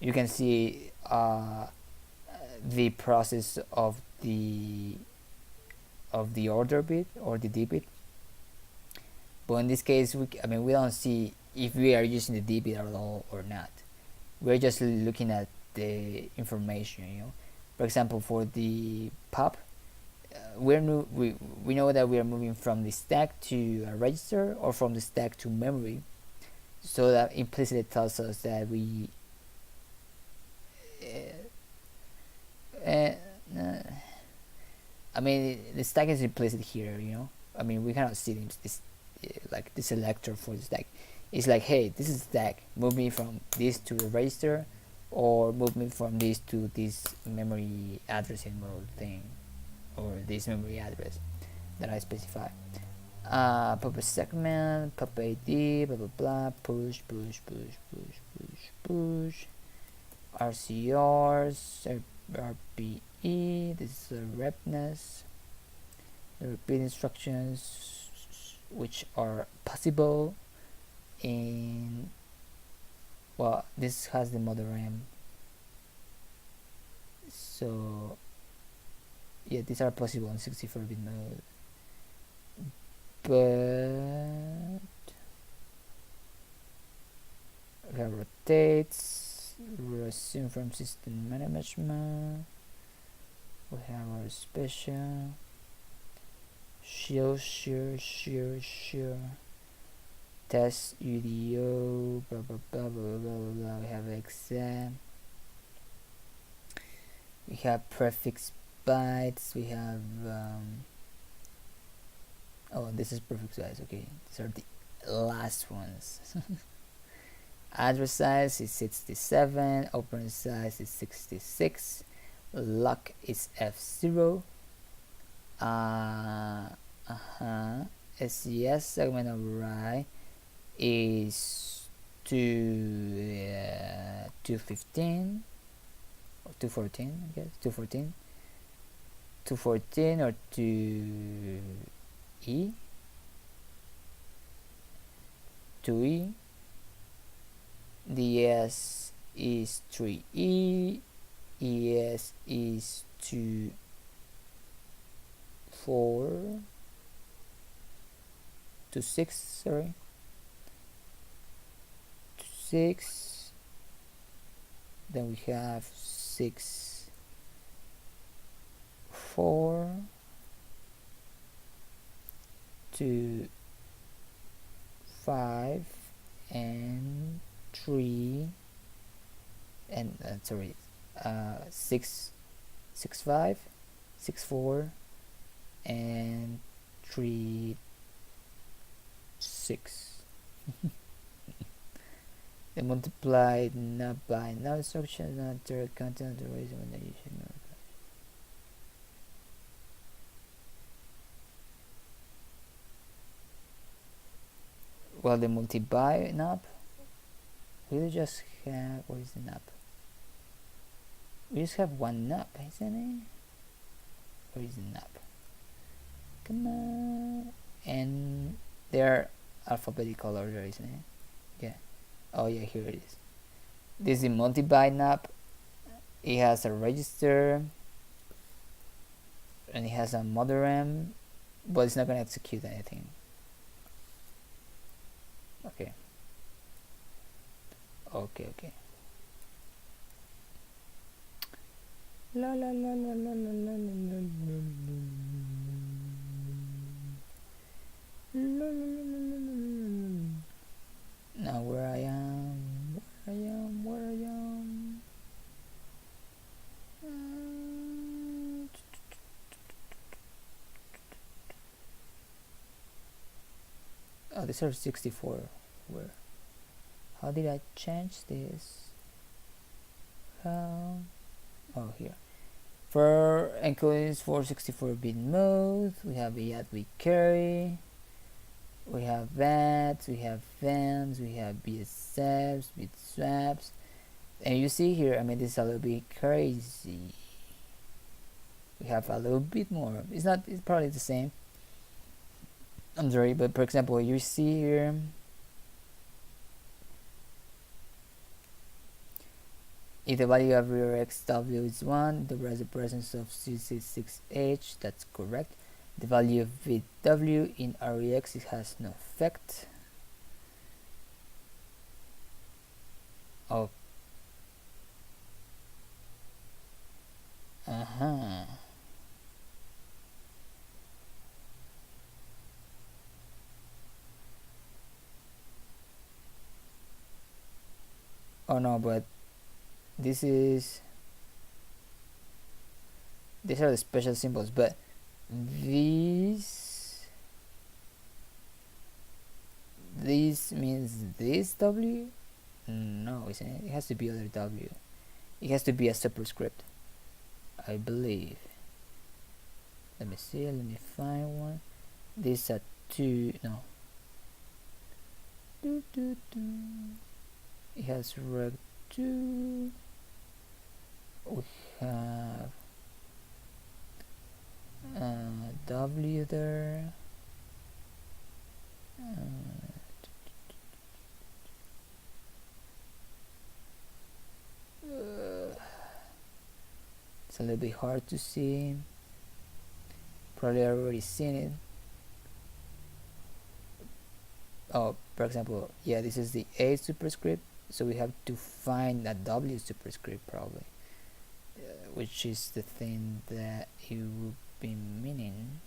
you can see the process of the order bit or the D bit. But in this case, we don't see if we are using the D bit at all or not. We're just looking at the information. You know, for example, for the pop, we know that we are moving from the stack to a register or from the stack to memory, so that implicitly tells us that we I mean, the stack is implicit here, you know. I mean, we cannot see this like the selector for the stack. It's like, hey, this is stack. Move me from this to the register, or move me from this to this memory address enrolled thing, or this memory address that I specify. Pop a segment, pop ID, blah blah blah, push, push, push, push, push, push, RCRs, RPE, this is the repness, the repeat instructions which are possible in, well, this has the mother M, so yeah, these are possible in 64-bit mode, but we have rotates, resume from system management, we have our special sure, test UDO, blah blah blah blah blah blah blah. We have exam, we have prefix bytes, we have oh, this is prefix bytes. Okay, these are the last ones. Address size is 67, operand size is 66, lock is F0, SCS segment override is 215 or 214, I guess 214 or 2E 2E. DS is 3E, ES is 4 to 6, sorry, to 6. Then we have 6 4 to 5 and 3 and 6 5 6 4 and 3 6. They multiplied not by now instruction, not their content, the reason when they should know. Well, the multi-by knob, we just have, what is the knob? We just have one knob, isn't it? Where is the knob? Come on. And they're alphabetical order, isn't it? Yeah. Oh yeah, here it is. This is the multi-by knob. It has a register and it has a mother M, but it's not gonna execute anything. Okay. Okay. La la la la la la la la la la. Now where I am, where I am. Oh, these are 64. Where? How did I change this? How? Oh, here. For encodings for 64-bit mode, we have add we carry, we have VATs, we have FANs, we have BSFs, bit swaps, and you see here, I mean, this is a little bit crazy. We have a little bit more. It's probably the same. I'm sorry, but for example, you see here, if the value of your XW is 1, there is the presence of C66H, that's correct. The value of VW in REX, it has no effect. Oh. Oh no, but these are the special symbols, but this means this W? No, isn't it? It has to be other W. It has to be a superscript, I believe. Let me see, let me find one. This a 2, no. It has reg 2. We have W there. It's a little bit hard to see. Probably already seen it. Oh, for example, yeah, this is the A superscript, so we have to find a W superscript probably, which is the thing that it would be meaning.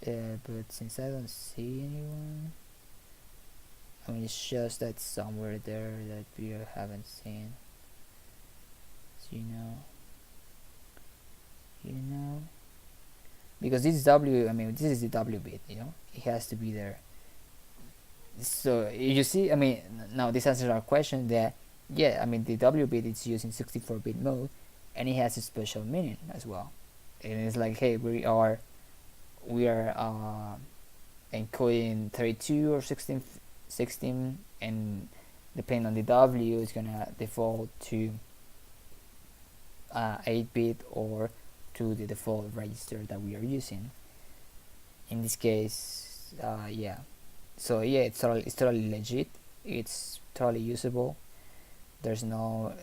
But since I don't see anyone, I mean, it's just that somewhere there that we haven't seen. So, you know, because this W, I mean, this is the W bit, you know, it has to be there. So you see, I mean, now this answers our question that, yeah, I mean, the W bit is used in 64-bit mode, and it has a special meaning as well. And it's like, hey, we are encoding 32 or 16, and depending on the W, it's gonna default to 8-bit or to the default register that we are using. In this case, yeah. So yeah, it's totally legit. It's totally usable. There's no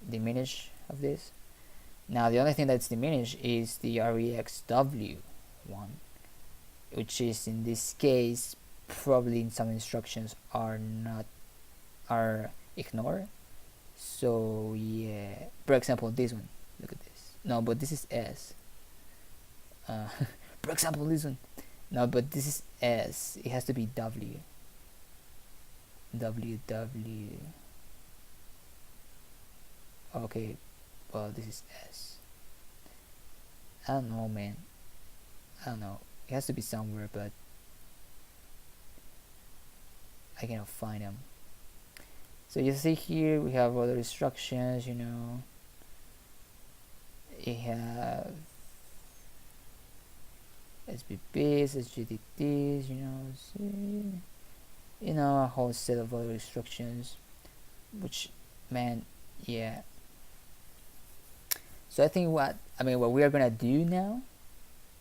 diminish of this. Now the only thing that's diminished is the REXW one, which is in this case probably in some instructions are ignored. So yeah, for example, this one. Look at this. No, but this is S. For example, this one. No, but this is S. It has to be W. W. Okay, well, this is S. I don't know, man. I don't know. It has to be somewhere, but I cannot find them. So you see here we have other instructions, you know. We have SBPs, SGDTs, you know, a whole set of other instructions, which, man, yeah. So I think what we are gonna do now,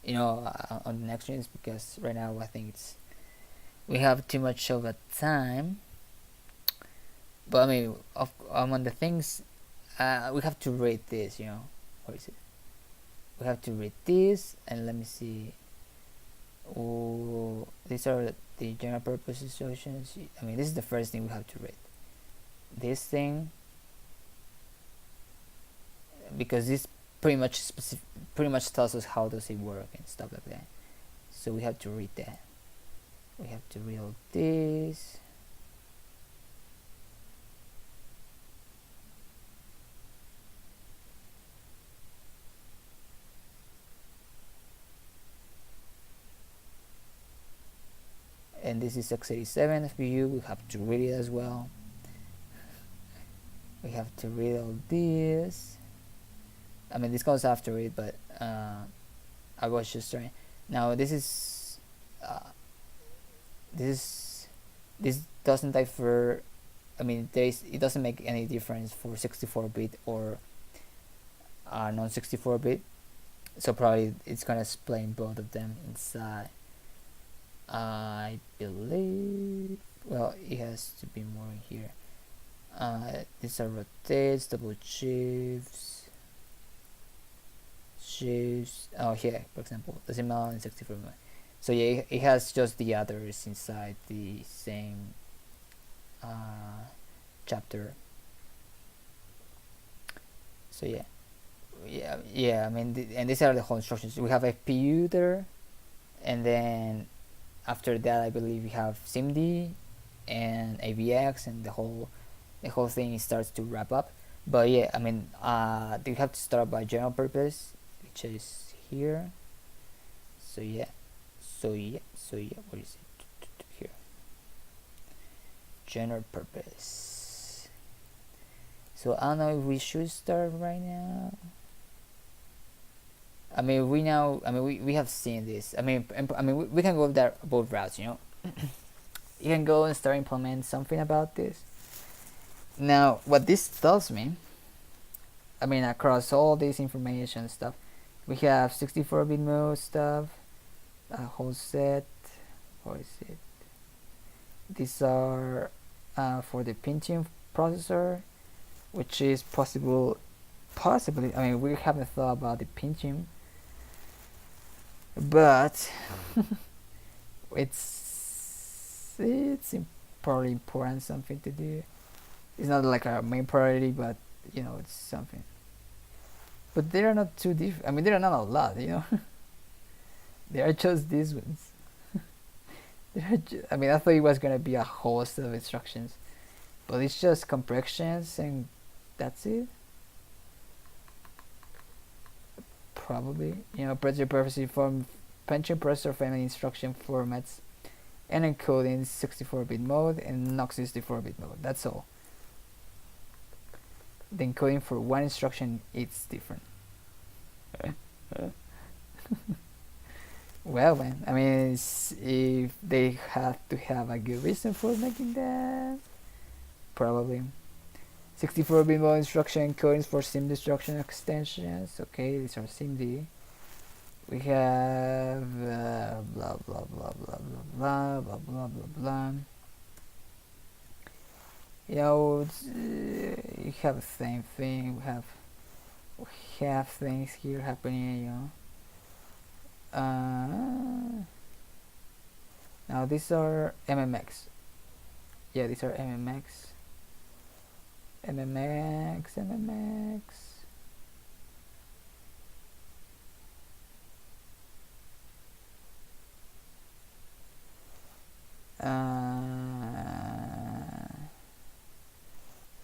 you know, on the next streams, because right now I think we have too much of a time. But I mean, on the things, we have to rate this, you know. What is it? We have to rate this, and let me see. Oh, these are the general purpose instructions, I mean, this is the first thing we have to read. This thing, because this pretty much tells us how does it work and stuff like that. So we have to read that. We have to read all this. And this is x87 FPU. We have to read it as well. We have to read all this. I mean, this comes after it, but I was just trying. Now this doesn't differ. I mean, it doesn't make any difference for 64-bit or non-64-bit. So probably it's gonna explain both of them inside. I believe. Well, it has to be more here. These are rotates, double shifts. Oh, here, for example, decimal and 64. So yeah, it has just the others inside the same chapter. So yeah. I mean, and these are the whole instructions. We have FPU there, and then after that, I believe we have SIMD and AVX, and the whole thing starts to wrap up. But yeah, I mean, we have to start by general purpose, which is here. So yeah, what is it here? General purpose. So I don't know if we should start right now. I mean, we have seen this. I mean, we can go both routes, you know. You can go and start implement something about this. Now, what this tells me, I mean, across all this information stuff, we have 64-bit mode stuff, a whole set. What is it? These are for the Pentium processor, which is possibly. I mean, we haven't thought about the Pentium, but it's probably important, something to do. It's not like our main priority, but you know, it's something. But they are not too different. I mean, there are not a lot, you know. They are just these ones. I mean, I thought it was gonna be a whole set of instructions, but it's just compressions and that's it. Probably, you know, pressure purposes from Pentium processor family instruction formats and encoding 64-bit mode and not 64-bit mode. That's all. The encoding for one instruction is different. Well, man, I mean, if they have to have a good reason for making that, probably. 64-bit mode instruction encodings for SIMD instruction extensions. Okay, these are SIMD. We have blah blah blah blah blah blah blah blah blah blah. You know, you have the same thing. We have things here happening. You know. Now these are MMX. Yeah, these are MMX. MMX.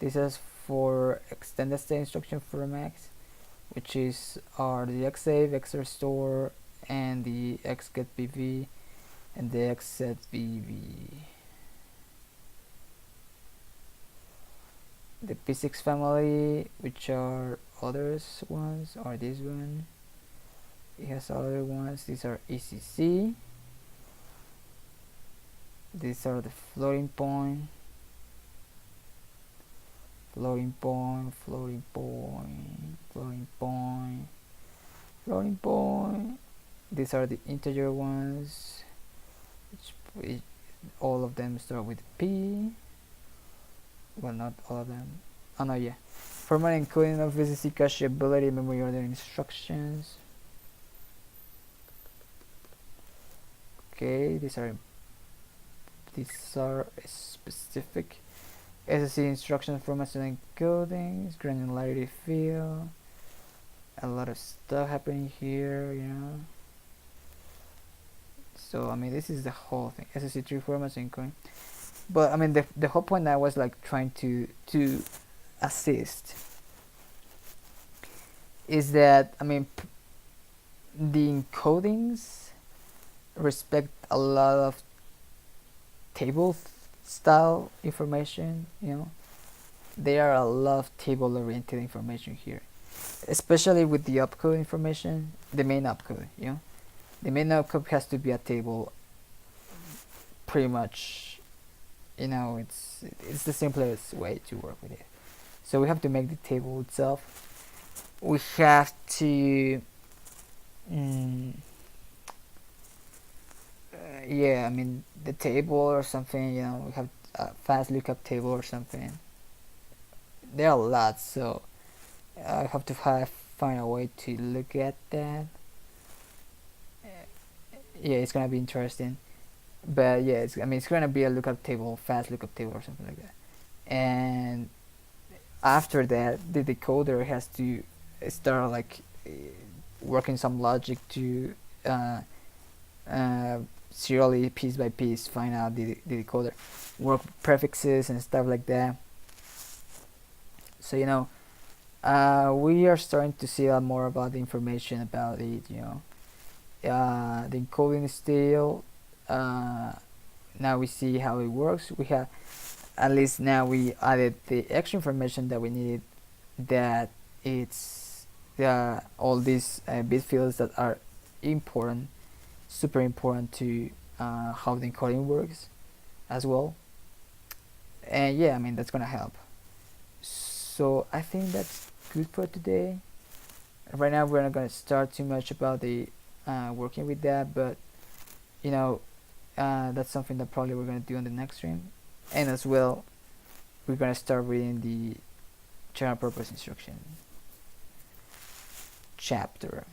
This is for extended state instruction formats, which are the xsave, xrestore, and the xgetBV and the xsetBV. The P6 family, which are others ones, or this one. It has other ones. These are ECC. These are the floating point. Floating point. These are the integer ones, which all of them start with P. Well, not all of them. Oh no, yeah. Format encoding of VCC cacheability, memory order instructions. Okay, these are these are specific. SSC instruction formats and encodings, granularity field, a lot of stuff happening here, you know. So I mean, this is the whole thing. SSC tree formats and encoding. But I mean, the whole point I was like trying to assist is that I mean, the encodings respect a lot of table style information, you know. There are a lot of table oriented information here, especially with the opcode information, the main opcode, you know. The main opcode has to be a table, pretty much, you know. It's the simplest way to work with it. So we have to make the table itself. We have to yeah, I mean, the table or something, you know. We have a fast lookup table or something. There are lots, so I have to find a way to look at that. Yeah, it's gonna be interesting. But yeah, I mean, it's gonna be a lookup table, fast lookup table or something like that. And after that, the decoder has to start like working some logic to serially, piece by piece, find out the decoder, work prefixes and stuff like that. So you know, we are starting to see a lot more about the information about it. You know, the encoding style. Now we see how it works. We have, at least now we added the extra information that we needed. That it's all these bit fields that are important, super important to how the encoding works as well. And yeah, I mean, that's gonna help. So I think that's good for today. Right now we're not gonna start too much about the working with that, but you know, that's something that probably we're gonna do on the next stream. And as well, we're gonna start reading the general purpose instruction chapter.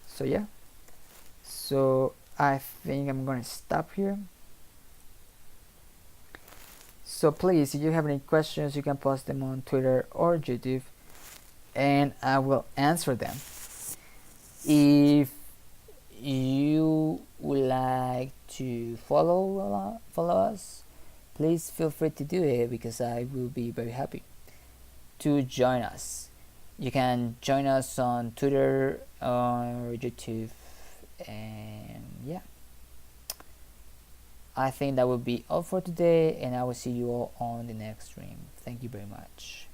So yeah, so I think I'm gonna stop here. So please, if you have any questions, you can post them on Twitter or YouTube, and I will answer them. If you would like to follow us, please feel free to do it, because I will be very happy to join us. You can join us on Twitter or YouTube, and yeah, I think that will be all for today, and I will see you all on the next stream. Thank you very much.